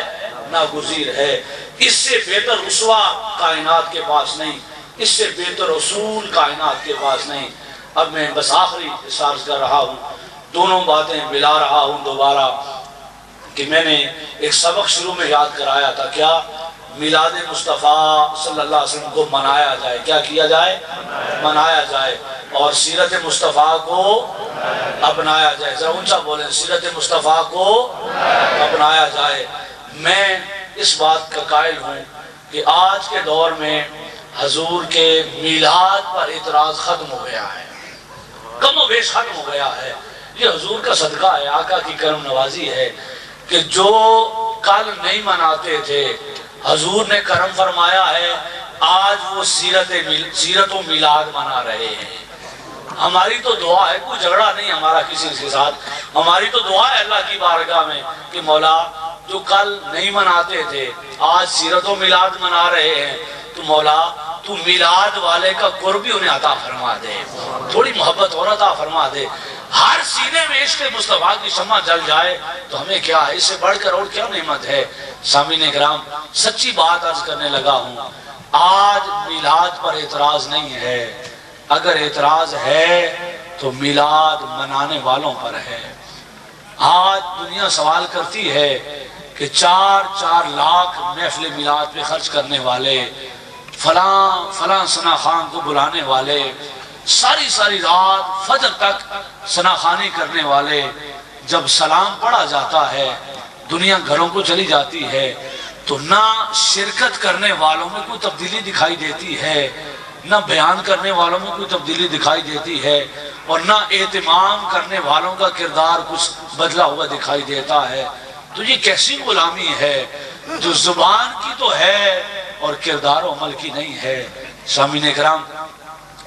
Speaker 2: ناگزیر ہے. اس سے بہتر اسوہ کائنات کے پاس نہیں، اس سے بہتر اصول کائنات کے پاس نہیں. اب میں بس آخری احساس کر رہا ہوں، دونوں باتیں ملا رہا ہوں دوبارہ، کہ میں نے ایک سبق شروع میں یاد کرایا تھا. کیا؟ میلاد مصطفیٰ صلی اللہ علیہ وسلم کو منایا جائے. کیا کیا جائے؟ منایا جائے. اور سیرت مصطفیٰ کو اپنایا جائے. ذرا اونچا بولیں، سیرت مصطفیٰ کو اپنایا جائے. میں اس بات کا قائل ہوں کہ آج کے دور میں حضور کے میلاد پر اعتراض ختم ہو گیا ہے، کم و بیش ختم ہو گیا ہے. یہ حضور کا صدقہ ہے، آقا کی کرم نوازی ہے کہ جو کل نہیں مناتے تھے حضور نے کرم فرمایا ہے، آج وہ سیرت و میلاد منا رہے ہیں. ہماری تو دعا ہے، کوئی جھگڑا نہیں ہمارا کسی کے ساتھ، ہماری تو دعا ہے اللہ کی بارگاہ میں کہ مولا جو کل نہیں مناتے تھے آج سیرت و میلاد منا رہے ہیں، تو مولا تو میلاد والے کا قرب بھی انہیں عطا فرما دے، تھوڑی محبت اور عطا فرما دے. ہر سینے میں عشق مصطفیٰ کی شمع جل جائے تو ہمیں کیا ہے، اس سے بڑھ کر اور کیا نعمت ہے. سامعین کرام، سچی بات عرض کرنے لگا ہوں، آج میلاد پر اعتراض نہیں ہے. اگر اعتراض ہے تو میلاد منانے والوں پر ہے. آج دنیا سوال کرتی ہے کہ 4 لاکھ محفل میلاد پہ خرچ کرنے والے، فلاں ثنا خان کو بلانے والے، ساری رات فجر تک ثنا خوانی کرنے والے، جب سلام پڑھا جاتا ہے دنیا گھروں کو چلی جاتی ہے تو نہ شرکت کرنے والوں میں کوئی تبدیلی دکھائی دیتی ہے، نہ بیان کرنے والوں میں کوئی تبدیلی دکھائی دیتی ہے، اور نہ اہتمام کرنے والوں کا کردار کچھ بدلا ہوا دکھائی دیتا ہے. تو یہ کیسی غلامی ہے جو زبان کی تو ہے اور کردار و عمل کی نہیں ہے. سامعین کرام،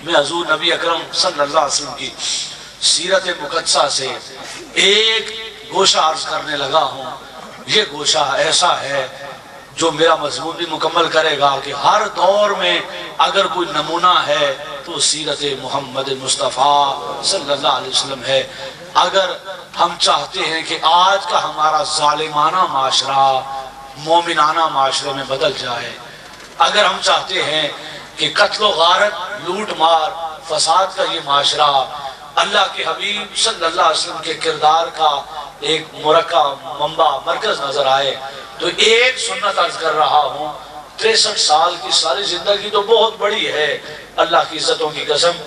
Speaker 2: میں حضور نبی اکرم صلی اللہ علیہ وسلم کی سیرت مقدسہ سے ایک گوشہ عرض کرنے لگا ہوں. یہ گوشہ ایسا ہے جو میرا مضمون بھی مکمل کرے گا کہ ہر دور میں اگر کوئی نمونہ ہے تو سیرت محمد مصطفیٰ صلی اللہ علیہ وسلم ہے. اگر ہم چاہتے ہیں کہ آج کا ہمارا ظالمانہ معاشرہ مومنانہ معاشرے میں بدل جائے، اگر ہم چاہتے ہیں کہ قتل و غارت، لوٹ مار، فساد کا یہ معاشرہ اللہ کے حبیب صلی اللہ علیہ وسلم کے کردار کا ایک مرکب، منبع، مرکز نظر آئے، تو ایک سنت عرض کر رہا ہوں. 63 سال کی ساری زندگی تو بہت بڑی ہے، اللہ کی عزتوں کی قسم.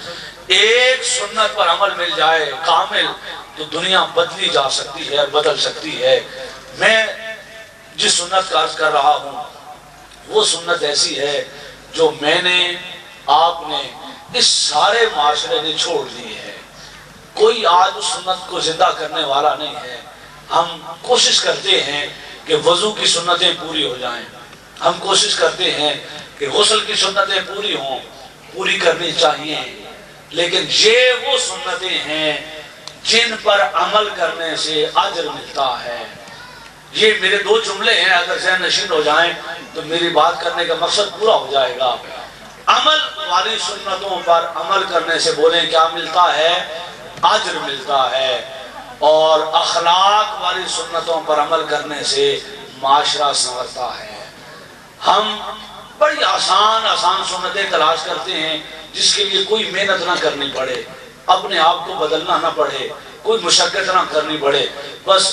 Speaker 2: ایک سنت پر عمل مل جائے کامل تو دنیا بدلی جا سکتی ہے، بدل سکتی ہے. میں جس سنت کا عرض کر رہا ہوں وہ سنت ایسی ہے جو میں نے، آپ نے، اس سارے معاشرے نے چھوڑ دی ہے. کوئی آج اس سنت کو زندہ کرنے والا نہیں ہے. ہم کوشش کرتے ہیں کہ وضو کی سنتیں پوری ہو جائیں، ہم کوشش کرتے ہیں کہ غسل کی سنتیں پوری ہوں، پوری کرنی چاہیے. لیکن یہ وہ سنتیں ہیں جن پر عمل کرنے سے اجر ملتا ہے۔ یہ میرے دو جملے ہیں، اگر ذہن نشین ہو جائیں تو میری بات کرنے کا مقصد پورا ہو جائے گا۔ عمل والی سنتوں پر عمل کرنے سے بولیں کیا ملتا ہے؟ اجر ملتا ہے۔ اور اخلاق والی سنتوں پر عمل کرنے سے معاشرہ سنورتا ہے۔ ہم بڑی آسان سنتیں تلاش کرتے ہیں جس کے لیے کوئی محنت نہ کرنی پڑے، اپنے آپ کو بدلنا نہ پڑے، کوئی مشقت نہ کرنی پڑے، بس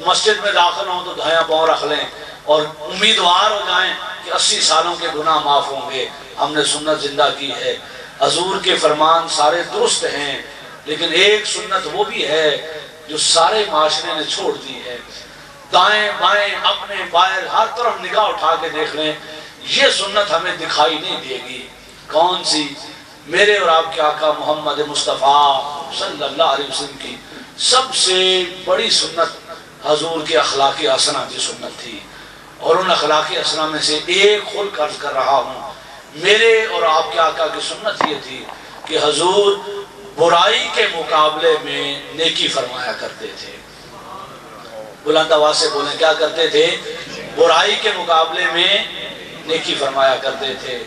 Speaker 2: مسجد میں داخل ہوں تو دھیاں پاؤں رکھ لیں اور امیدوار ہو جائیں کہ 80 سالوں کے گناہ معاف ہوں گے۔ ہم نے سنت زندہ کی ہے۔ حضور کے فرمان سارے درست ہیں، لیکن ایک سنت وہ بھی ہے جو سارے معاشرے نے چھوڑ دی ہے۔ دائیں بائیں اپنے باہر ہر طرف نگاہ اٹھا کے دیکھ لیں، یہ سنت ہمیں دکھائی نہیں دے گی۔ کون سی؟ میرے اور آپ کے آقا محمد مصطفیٰ صلی اللہ علیہ وسلم کی سب سے بڑی سنت حضور کے اخلاق حسنہ کی سنت تھی۔ اور ان اخلاق حسنہ میں سے ایک خلق عرض کر رہا ہوں، میرے اور آپ کے آقا کی سنت یہ تھی کہ حضور برائی کے مقابلے میں نیکی فرمایا کرتے تھے۔ بلند آواز سے بولیں، کیا کرتے تھے؟ برائی کے مقابلے میں نیکی فرمایا کرتے تھے۔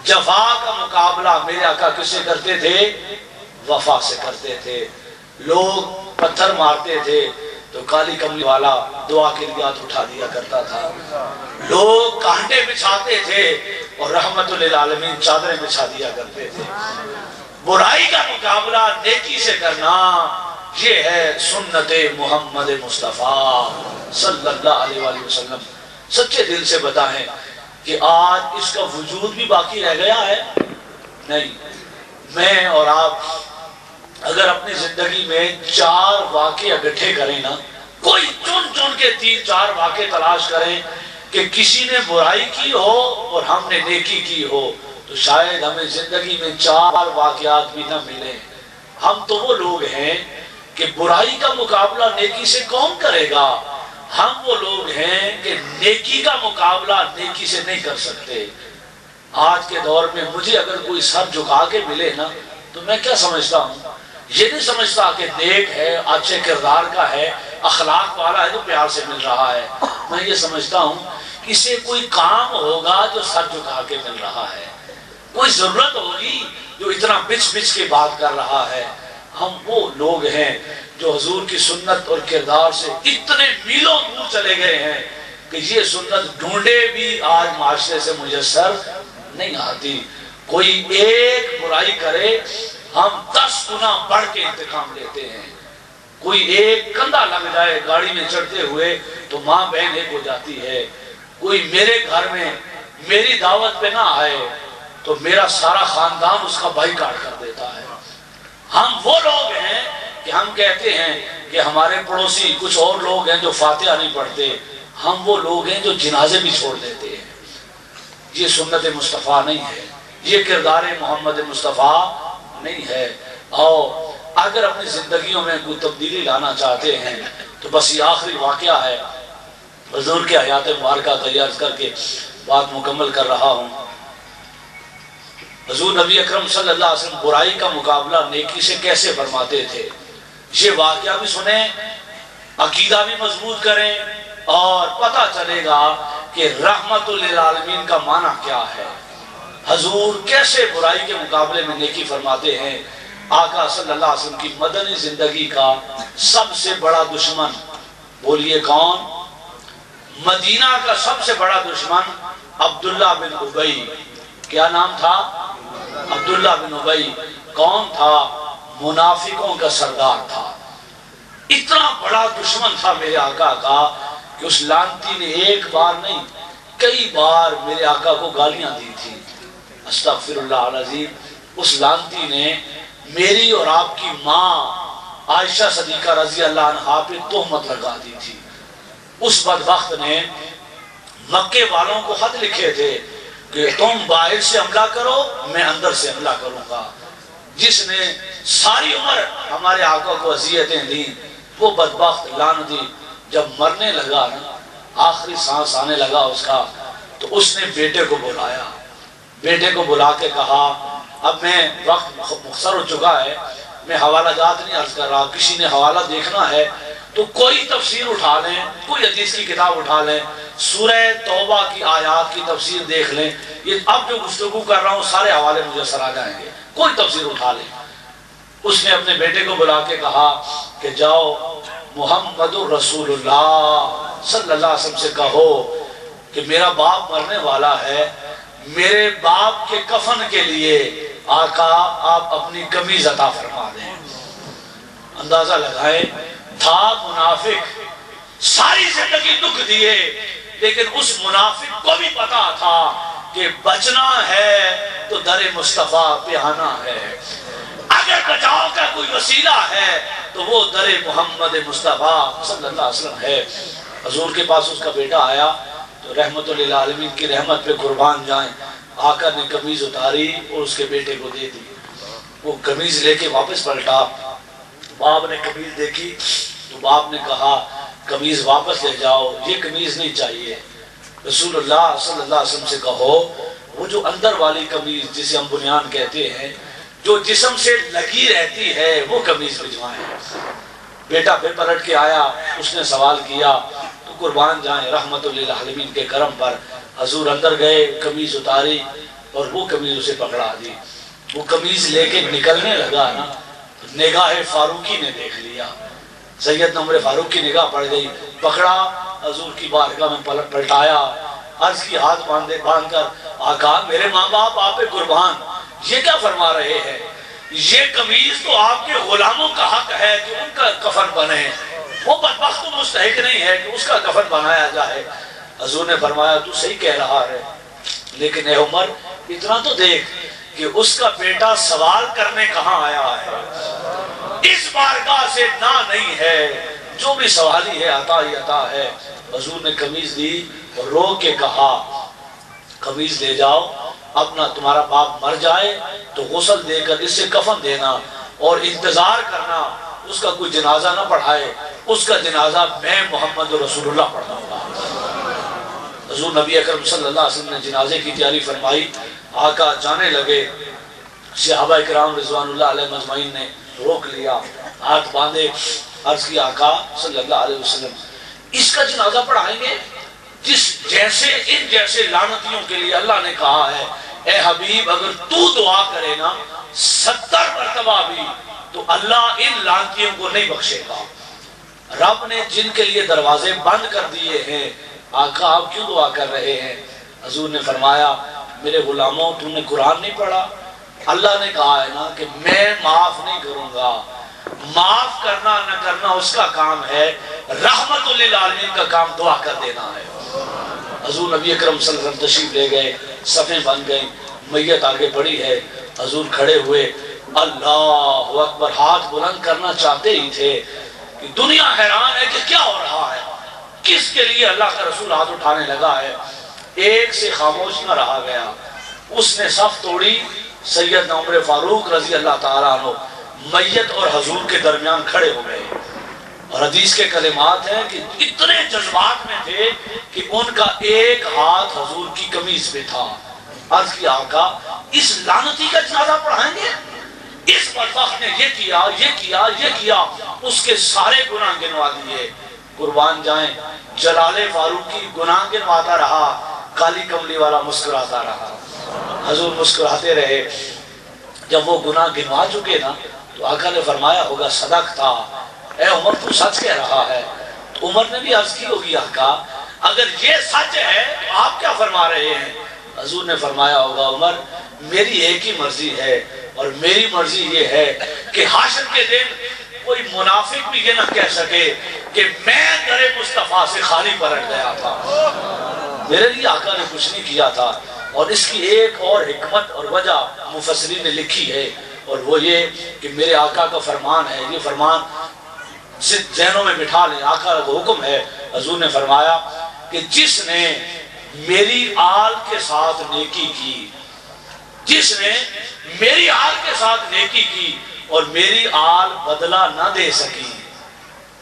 Speaker 2: جفا کا مقابلہ میرے آقا کس سے کرتے تھے؟ وفا سے کرتے تھے۔ لوگ پتھر مارتے تھے تو کالی کملی والا دعا کے لیے ہاتھ اٹھا دیا کرتا تھا۔ لوگ کانٹے بچھاتے تھے اور رحمت للعالمین چادریں بچھا دیا کرتے تھے۔ برائی کا مقابلہ نیکی سے کرنا، یہ ہے سنت محمد مصطفیٰ صلی اللہ علیہ وآلہ وسلم۔ سچے دل سے بتائیں کہ آج اس کا وجود بھی باقی رہ گیا ہے؟ نہیں۔ میں اور آپ اگر اپنی زندگی میں 4 واقعے اکٹھے کریں نا، کوئی چن کے 3-4 واقعے تلاش کریں کہ کسی نے برائی کی ہو اور ہم نے نیکی کی ہو، تو شاید ہمیں زندگی میں 4 واقعات بھی نہ ملیں۔ ہم تو وہ لوگ ہیں کہ برائی کا مقابلہ نیکی سے کون کرے گا؟ ہم وہ لوگ ہیں کہ نیکی کا مقابلہ نیکی سے نہیں کر سکتے۔ آج کے دور میں مجھے اگر کوئی سر جھکا کے ملے نا تو میں کیا سمجھتا ہوں؟ یہ نہیں سمجھتا کہ نیک ہے، اچھے کردار کا ہے، اخلاق والا ہے تو پیار سے مل رہا ہے۔ میں یہ سمجھتا ہوں کہ اسے کوئی کام ہوگا جو سر جھکا کے مل رہا ہے، کوئی ضرورت ہوگی جو اتنا بچ کے بات کر رہا ہے۔ ہم وہ لوگ ہیں جو حضور کی سنت اور کردار سے اتنے میلوں دور چلے گئے ہیں کہ یہ سنت ڈھونڈے بھی آج معاشرے سے میسر نہیں آتی۔ کوئی ایک برائی کرے، ہم 10 گنا بڑھ کے انتقام لیتے ہیں۔ کوئی ایک کندھا لگ جائے گاڑی میں چڑھتے ہوئے تو ماں بہن ایک ہو جاتی ہے۔ کوئی میرے گھر میں میری دعوت پہ نہ آئے تو میرا سارا خاندان اس کا بائیکاٹ کر دیتا ہے۔ ہم وہ لوگ ہیں کہ ہم کہتے ہیں کہ ہمارے پڑوسی کچھ اور لوگ ہیں جو فاتحہ نہیں پڑھتے، ہم وہ لوگ ہیں جو جنازے بھی چھوڑ دیتے ہیں۔ یہ سنت مصطفیٰ نہیں ہے، یہ کردار محمد مصطفیٰ نہیں ہے۔ اور اگر اپنی زندگیوں میں کوئی تبدیلی لانا چاہتے ہیں تو بس یہ آخری واقعہ ہے، حضور کے حیات مبارکہ کا یاد کر کے بات مکمل کر رہا ہوں۔ حضور نبی اکرم صلی اللہ علیہ وسلم برائی کا مقابلہ نیکی سے کیسے فرماتے تھے، یہ واقعہ بھی سنیں، عقیدہ بھی مضبوط کریں اور پتہ چلے گا کہ رحمت للعالمین کا معنی کیا ہے۔ حضور کیسے برائی کے مقابلے میں نیکی فرماتے ہیں۔ آقا صلی اللہ علیہ وسلم کی مدنی زندگی کا سب سے بڑا دشمن، بولیے کون؟ مدینہ کا سب سے بڑا دشمن عبداللہ بن ابی۔ کیا نام تھا؟ عبداللہ بن ابی۔ کون تھا؟ منافقوں کا سردار تھا۔ اتنا بڑا دشمن تھا میرے آقا کا کہ اس لعنتی نے ایک بار نہیں کئی بار میرے آقا کو گالیاں دی تھی۔ استغفر اللہ العظیم۔ اس لعنتی نے میری اور آپ کی ماں عائشہ صدیقہ رضی اللہ عنہا پہ تہمت لگا دی تھی۔ اس بدبخت نے مکے والوں کو خط لکھے تھے کہ تم باہر سے حملہ کرو، میں اندر سے حملہ کروں گا۔ جس نے ساری عمر ہمارے آقا کو اذیتیں دیں، وہ بدبخت لعنتی جب مرنے لگا نا، آخری سانس آنے لگا اس کا، تو اس نے بیٹے کو بلایا، بیٹے کو بلا کے کہا اب میں وقت مختصر ہو چکا ہے، میں حوالہ جات نہیں عرض کر رہا، کسی نے حوالہ دیکھنا ہے تو کوئی تفسیر اٹھا لیں، کوئی حدیث کی کتاب اٹھا لیں، سورہ توبہ کی آیات کی تفسیر دیکھ لیں، یہ اب جو گفتگو کر رہا ہوں سارے حوالے مجھے سر آ جائیں گے، کوئی تفسیر اٹھا لیں۔ اس نے اپنے بیٹے کو بلا کے کہا کہ جاؤ محمد الرسول اللہ صلی اللہ علیہ وسلم سے کہو کہ میرا باپ مرنے والا ہے، میرے باپ کے کفن کے لیے آقا آپ اپنی قمیض عطا فرما دیں۔ اندازہ لگائیں، تھا منافق، ساری زندگی دکھ دیے، لیکن اس منافق کو بھی پتا تھا کہ بچنا ہے تو در مصطفیٰ پہ آنا ہے، اگر بچاؤ کا کوئی وسیلہ ہے تو وہ در محمد مصطفیٰ صلی اللہ علیہ وسلم ہے۔ حضور کے پاس اس کا بیٹا آیا تو رحمت للعالمین کی رحمت پہ قربان جائیں، آقا نے قمیض اتاری اور اس کے بیٹے کو دے دی۔ وہ قمیض لے کے واپس پلٹا، باپ نے قمیض دیکھی تو باپ نے کہا قمیض واپس لے جاؤ، یہ قمیض نہیں چاہیے، رسول اللہ صلی اللہ علیہ وسلم سے کہو وہ جو اندر والی قمیض جسے ہم بنیان کہتے ہیں، جو جسم سے لگی رہتی ہے، وہ قمیض بھجوائیں۔ بیٹا پھر پلٹ کے آیا، اس نے سوال کیا تو قربان جائیں رحمت للعالمین کے کرم پر حضور اندر گئے، قمیض اتاری اور وہ قمیض اسے پکڑا دی۔ وہ قمیض لے کے نکلنے لگا نا، نگاہ فاروقی نے دیکھ لیا، سید عمر فاروق کی نگاہ پڑ گئی، پکڑا، حضور کی بارگاہ میں پلٹایا، عرض کی ہاتھ باندھ کر آقا میرے ماں باپ آپ پہ قربان، یہ کیا فرما رہے ہیں؟ یہ قمیض تو آپ کے غلاموں کا حق ہے کہ ان کا کفن بنے، وہ بدبخت تو مستحق نہیں ہے کہ اس کا کفن بنایا جائے۔ حضور نے فرمایا تو صحیح کہہ رہا ہے، لیکن اے عمر اتنا تو دیکھ کہ اس کا بیٹا سوال کرنے کہاں آیا ہے، اس بارگاہ سے نہ نہیں ہے، جو بھی سوالی ہے عطا ہی عطا ہے۔ حضور نے قمیض دی اور رو کے کہا قمیض لے جاؤ، اپنا تمہارا باپ مر جائے تو غسل دے کر اس سے کفن دینا اور انتظار کرنا اس کا کوئی جنازہ نہ پڑھائے، اس کا جنازہ میں محمد رسول اللہ پڑھاؤں گا۔ حضور نبی اکرم صلی اللہ علیہ وسلم نے جنازے کی تیاری فرمائی، آقا جانے لگے، صحابہ کرام رضوان اللہ علیہ مجمعین نے روک لیا، ہاتھ باندھے، عرض کی آقا صلی اللہ علیہ وسلم اس کا جنازہ پڑھائیں گے جس جیسے ان جیسے لعنتیوں کے لیے اللہ نے کہا ہے اے حبیب اگر تو دعا کرے نا 70 مرتبہ بھی تو اللہ ان لعنتیوں کو نہیں بخشے گا۔ رب نے جن کے لیے دروازے بند کر دیے ہیں، آقا آپ کیوں دعا کر رہے ہیں؟ حضور نے فرمایا میرے غلاموں تم نے قرآن نہیں پڑھا؟ اللہ نے کہا ہے نا کہ میں معاف نہیں کروں گا، معاف کرنا نہ کرنا اس کا کام ہے، رحمت للعالمین کا کام دعا کر دینا ہے۔ حضور نبی اکرم صلی اللہ علیہ وسلم تشریف لے گئے، صفیں بن گئیں، میت آگے بڑی ہے، حضور کھڑے ہوئے، اللہ اکبر ہاتھ بلند کرنا چاہتے ہی تھے کہ دنیا حیران ہے کہ کیا ہو رہا ہے، کس کے لیے اللہ کا رسول ہاتھ اٹھانے لگا ہے۔ ایک سے خاموش نہ رہا گیا، اس نے صف توڑی، سیدنا عمر فاروق رضی اللہ تعالیٰ عنہ میت اور حضور کے درمیان کھڑے ہو گئے، اور حدیث کے کلمات ہیں کہ اتنے جذبات میں تھے کہ ان کا ایک ہاتھ حضور کی قمیض پہ تھا۔ عرض کی آقا اس لعنتی کا جنازہ پڑھائیں گے؟ اس بدبخت نے یہ کیا یہ کیا یہ کیا، اس کے سارے گناہ گنوا دیے۔ قربان جائیں جلال فاروقی گناہ گنواتا رہا، کالی کملی والا مسکراتا رہا، حضور مسکراتے رہے۔ جب وہ گناہ گنوا چکے نا تو آقا نے فرمایا ہوگا صدق تھا، اے عمر تو سچ کہہ رہا ہے۔ تو عمر نے بھی عرض کی ہوگی آقا اگر یہ سچ ہے تو آپ کیا فرما رہے ہیں؟ حضور نے فرمایا ہوگا عمر میری ایک ہی مرضی ہے، اور میری مرضی یہ ہے کہ حشر کے دن کوئی منافق بھی یہ نہ کہہ سکے کہ میں در مصطفیٰ سے خالی پلٹ گیا تھا، میرے لیے آقا نے کچھ نہیں کیا تھا۔ اور اس کی ایک اور حکمت اور وجہ مفسرین نے لکھی ہے، اور وہ یہ کہ میرے آقا کا فرمان ہے، یہ فرمان ذہنوں میں بٹھا لیں، آقا کا حکم ہے۔ حضور نے فرمایا کہ جس نے میری آل کے ساتھ نیکی کی، جس نے میری آل کے ساتھ نیکی کی اور میری آل بدلہ نہ دے سکی،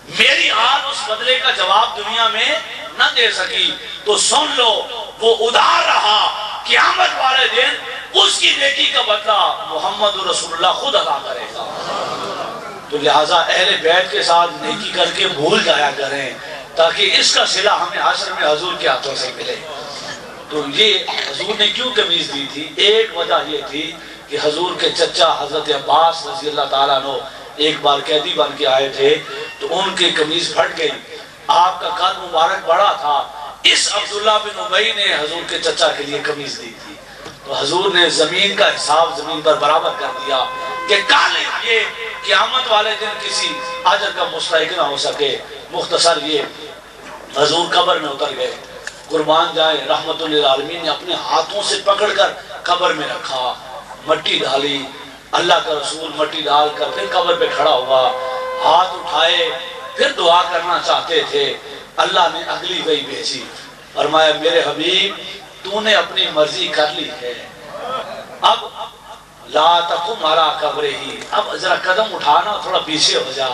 Speaker 2: میری آل اس بدلے کا جواب دنیا میں نہ دے سکی، تو سن لو وہ ادھار رہا، قیامت والے دن اس کی نیکی کا بدلہ محمد رسول اللہ خود ادا کرے گا۔ تو لہٰذا اہل بیت کے ساتھ نیکی کر کے بھول جایا کریں تاکہ اس کا صلہ ہمیں عصر میں حضور کے ہاتھوں سے ملے۔ تو یہ حضور نے کیوں قمیض دی تھی؟ ایک وجہ یہ تھی کہ حضور کے چچا حضرت عباس رضی اللہ تعالیٰ عنہ ایک بار قیدی بن کے آئے تھے تو ان کی قمیض پھٹ گئی، آپ کا قد مبارک بڑا تھا، اس عبداللہ بن ابی نے حضور کے چچا کے لیے قمیض دی تھی، تو حضور نے زمین کا حساب زمین پر برابر کر دیا کہ کل یہ قیامت والے دن کسی اجر کا مستحق نہ ہو سکے۔ مختصر یہ حضور قبر میں اتر گئے، قربان جائے رحمت للعالمین نے اپنے ہاتھوں سے پکڑ کر قبر میں رکھا، مٹی ڈالی، اللہ کا رسول مٹی ڈال کر پھر قبر پہ کھڑا ہوا، ہاتھ اٹھائے، پھر دعا کرنا چاہتے تھے، اللہ نے اگلی وحی بھیجی، فرمایا میرے حبیب تو نے اپنی مرضی کر لی ہے، اب لا تقم علی قبرہ، اب ذرا قدم اٹھانا، تھوڑا پیچھے ہو جا۔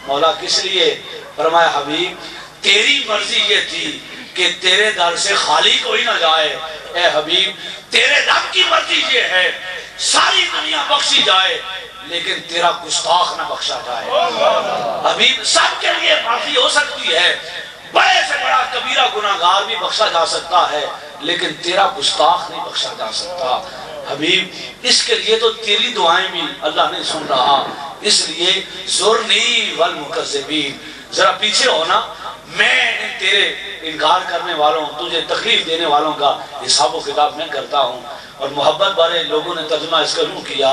Speaker 2: مولا کس لیے؟ فرمایا حبیب تیری مرضی یہ تھی کہ تیرے در سے خالی کوئی نہ جائے، اے حبیب تیرے رب کی مرضی یہ ہے ساری دنیا بخشی جائے لیکن تیرا گستاخ نہ بخشا جائے۔ حبیب سب کے لیے معافی ہو سکتی ہے، بڑے سے بڑا کبیرہ گناہگار بھی بخشا جا سکتا ہے لیکن تیرا گستاخ نہیں بخشا جا سکتا۔ حبیب اس کے لیے تو تیری دعائیں بھی اللہ نہیں سن رہا، اس لیے زرنی والمکذبین، ذرا پیچھے ہونا، میں تیرے انکار کرنے والوں تجھے تکلیف دینے والوں کا حساب و کتاب میں کرتا ہوں۔ اور محبت والے لوگوں نے ترجمہ اس کا یوں کیا،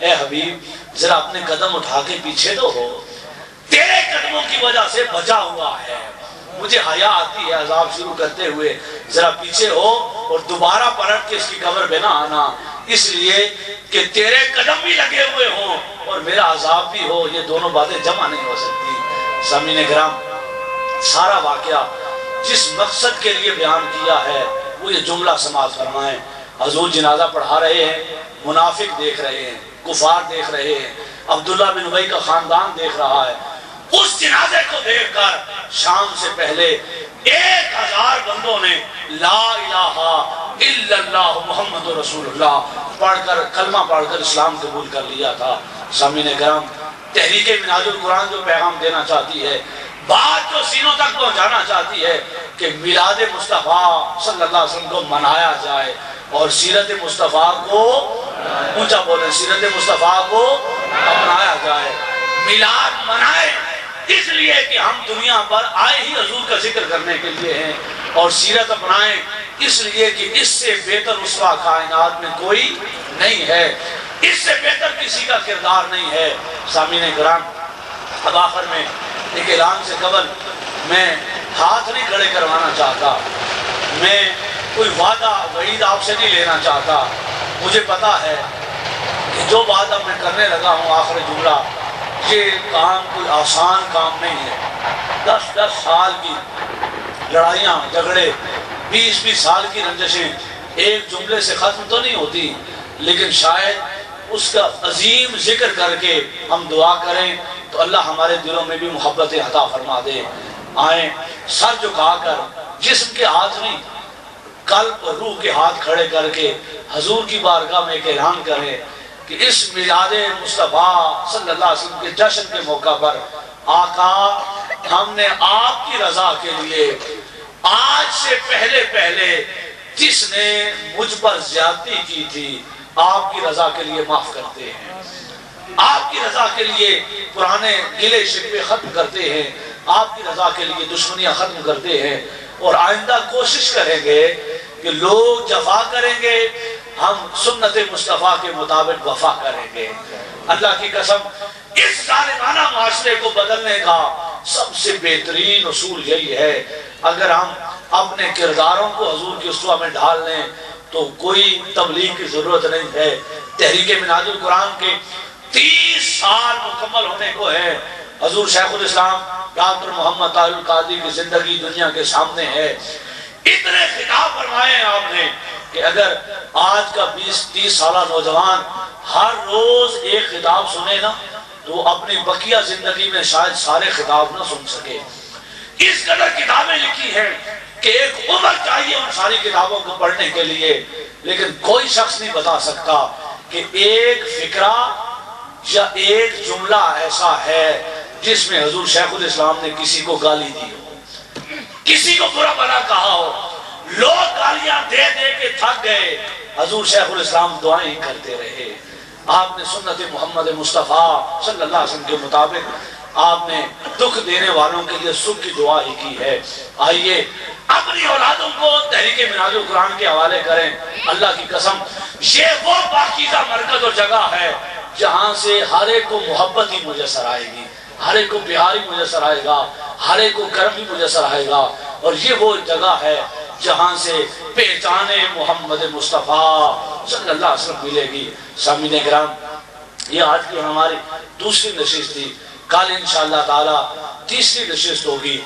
Speaker 2: اے حبیب ذرا اپنے قدم اٹھا کے پیچھے تو ہو، تیرے قدموں کی وجہ سے بچا ہوا ہے، مجھے حیا آتی ہے عذاب شروع کرتے ہوئے، ذرا پیچھے ہو اور دوبارہ پلٹ کے اس کی قبر پہ نہ آنا، اس لیے کہ تیرے قدم بھی لگے ہوئے ہوں اور میرا عذاب بھی ہو، یہ دونوں باتیں جمع نہیں ہو سکتی۔ سامعین کرام سارا واقعہ جس مقصد کے لیے بیان کیا ہے وہ یہ جملہ سماعت فرمائیں۔ حضور جنازہ پڑھا رہے ہیں، منافق دیکھ رہے ہیں، کفار دیکھ رہے ہیں، عبداللہ بن ابی کا خاندان دیکھ رہا ہے، اس جنازے کو دیکھ کر شام سے پہلے 1000 بندوں نے لا الہ الا اللہ محمد رسول اللہ پڑھ کر کلمہ پڑھ کر اسلام قبول کر لیا تھا۔ سامعین کرام تحریک منہاج القرآن جو پیغام دینا چاہتی ہے، بات جو سینوں تک پہنچانا چاہتی ہے کہ میلاد مصطفیٰ صلی اللہ علیہ وسلم کو منایا جائے اور سیرت مصطفیٰ کو اونچا بولیں، سیرت مصطفیٰ کو اپنایا جائے۔ میلاد منائے اس لیے کہ ہم دنیا پر آئے ہی حضور کا ذکر کرنے کے لیے ہیں، اور سیرت اپنائیں اس لیے کہ اس سے بہتر اسوہ کائنات میں کوئی نہیں ہے، اس سے بہتر کسی کا کردار نہیں ہے۔ سامعین کرام اب آخر میں ایک اعلان سے قبل میں ہاتھ نہیں کھڑے کروانا چاہتا، میں کوئی وعدہ وعید آپ سے نہیں لینا چاہتا، مجھے پتا ہے کہ جو بات اب میں کرنے لگا ہوں آخر جملہ، یہ کام کوئی آسان کام نہیں ہے۔ 10 سال کی لڑائیاں جھگڑے، 20 سال کی رنجشیں ایک جملے سے ختم تو نہیں ہوتی، لیکن شاید اس کا عظیم ذکر کر کے ہم دعا کریں تو اللہ ہمارے دلوں میں بھی محبت عطا فرما دے۔ آئیں سر جھکا کر، جسم کے ہاتھ نہیں، قلب اور روح کے ہاتھ کھڑے کر کے حضور کی بارگاہ میں ایک اعلان کریں کہ اس میلاد مصطفیٰ صلی اللہ علیہ وسلم کے جشن کے موقع پر آقا ہم نے آپ کی رضا کے لیے آج سے پہلے جس نے مجھ پر زیادتی کی تھی آپ کی رضا کے لیے معاف کرتے ہیں، آپ کی رضا کے لیے پرانے گلے شکوے ختم کرتے ہیں، آپ کی رضا کے لیے دشمنیاں ختم کرتے ہیں، اور آئندہ کوشش کریں گے کہ لوگ جفا کریں گے، ہم سنت مصطفیٰ کے مطابق وفا کریں گے۔ اللہ کی قسم اس ظالمانہ معاشرے کو بدلنے کا سب سے بہترین اصول یہی ہے، اگر ہم اپنے کرداروں کو حضور کی اسوہ میں ڈھال لیں تو کوئی تبلیغ کی ضرورت نہیں ہے۔ تحریک منہاج القرآن کے 30 سال مکمل ہونے کو ہے، حضور شیخ الاسلام ڈاکٹر محمد طاہر القادری کی زندگی دنیا کے سامنے ہے، اتنے خطاب فرمائے ہیں آپ نے کہ اگر آج کا 20-30 سالہ نوجوان ہر روز ایک خطاب سنے نا تو اپنی بقیہ زندگی میں شاید سارے خطاب نہ سن سکے۔ اس قدر کتابیں لکھی ہیں کہ ایک عمر چاہیے ان ساری کتابوں کو پڑھنے کے لیے، لیکن کوئی شخص نہیں بتا سکتا کہ ایک فکرہ یا ایک جملہ ایسا ہے جس میں حضور شیخ الاسلام نے کسی کو گالی دی ہو، کسی کو برا بھلا کہا ہو۔ لوگ گالیاں دے دے کے تھک گئے، حضور شیخ الاسلام دعائیں کرتے رہے۔ آپ نے سنت محمد مصطفیٰ صلی اللہ علیہ وسلم کے مطابق آپ نے دکھ دینے والوں کے لیے سکھ کی دعا ہی کی ہے۔ آئیے اپنی اولادوں کو تحریک منہاج القرآن کے حوالے کریں۔ اللہ کی قسم یہ وہ پاکیزہ مرکز اور جگہ ہے جہاں سے ہر ایک کو محبت ہی میسر آئے گی، ہر ایک کو پیار ہی میسر آئے گا، ہر ایک کو کرم ہی میسر آئے گا۔ اور یہ وہ جگہ ہے جہاں سے پہچانے محمد مصطفیٰ صلی اللہ علیہ وسلم ملے گی۔ سامعین کرام، یہ آج کی ہماری دوسری نشست تھی۔ کل انشاءاللہ تعالی تیسری نشست ہوگی،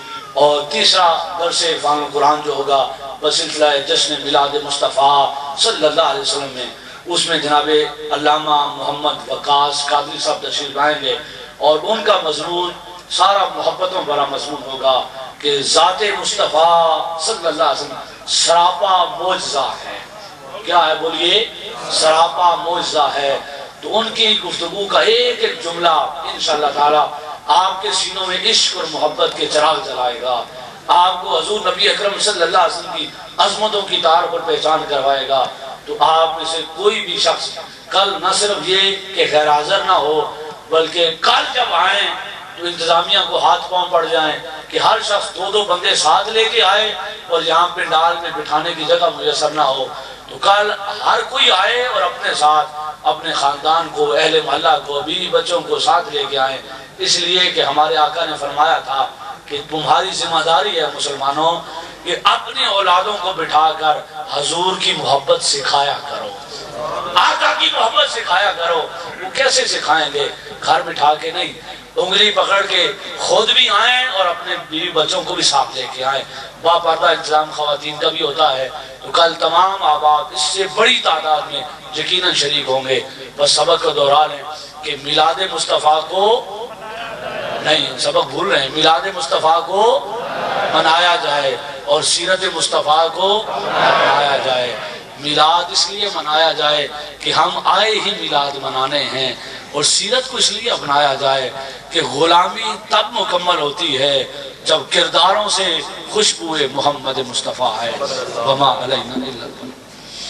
Speaker 2: اور تیسرا درس فہم قرآن جو ہوگا بسلسلہ جشن میلاد مصطفیٰ صلی اللہ علیہ وسلم میں، اس میں جناب علامہ محمد وقاص قادری صاحب تشریف لائیں گے، اور ان کا مضمون سارا محبتوں بھرا مضمون ہوگا کہ ذات مصطفیٰ صلی اللہ علیہ وسلم سراپا معجزہ ہے۔ کیا ہے بولیے؟ سراپا معجزہ ہے۔ تو ان کی گفتگو کا ایک ایک جملہ انشاءاللہ تعالی آپ کے سینوں میں عشق اور محبت کے چراغ جلائے گا، آپ کو حضور نبی اکرم صلی اللہ علیہ وسلم کی عظمتوں کی تار پر پہچان کروائے گا۔ تو آپ میں سے کوئی بھی شخص کل نہ صرف یہ کہ غیر حاضر نہ ہو، بلکہ کل جب آئیں تو انتظامیہ کو ہاتھ پاؤں پڑ جائیں کہ ہر شخص دو دو بندے ساتھ لے کے آئے، اور یہاں پنڈال میں بٹھانے کی جگہ میسر نہ ہو۔ تو کل ہر کوئی آئے اور اپنے ساتھ اپنے خاندان کو، اہل محلہ کو، بیوی بچوں کو ساتھ لے کے آئیں، اس لیے کہ ہمارے آقا نے فرمایا تھا کہ تمہاری ذمہ داری ہے مسلمانوں کہ اپنی اولادوں کو بٹھا کر حضور کی محبت سکھایا کرو، آقا کی محبت سکھایا کرو۔ وہ کیسے سکھائیں گے؟ گھر بٹھا کے نہیں، انگلی پکڑ کے خود بھی آئیں اور اپنے بیوی بچوں کو بھی ساتھ لے کے آئیں۔ باپردہ انتظام خواتین کا بھی ہوتا ہے۔ تو کل تمام آباد اس سے بڑی تعداد میں یقیناً شریک ہوں گے۔ بس سبق کو دوہرا لیں کہ میلاد مصطفیٰ کو نہیں، سبق بھول رہے ہیں، میلاد مصطفیٰ کو منایا جائے اور سیرت مصطفیٰ کو منایا جائے۔ میلاد اس لیے منایا جائے کہ ہم آئے ہی میلاد منانے ہیں، اور سیرت کو اس لیے اپنایا جائے کہ غلامی تب مکمل ہوتی ہے جب کرداروں سے خوشبو محمد مصطفیٰ ہے۔ وما علینا الا البلاغ۔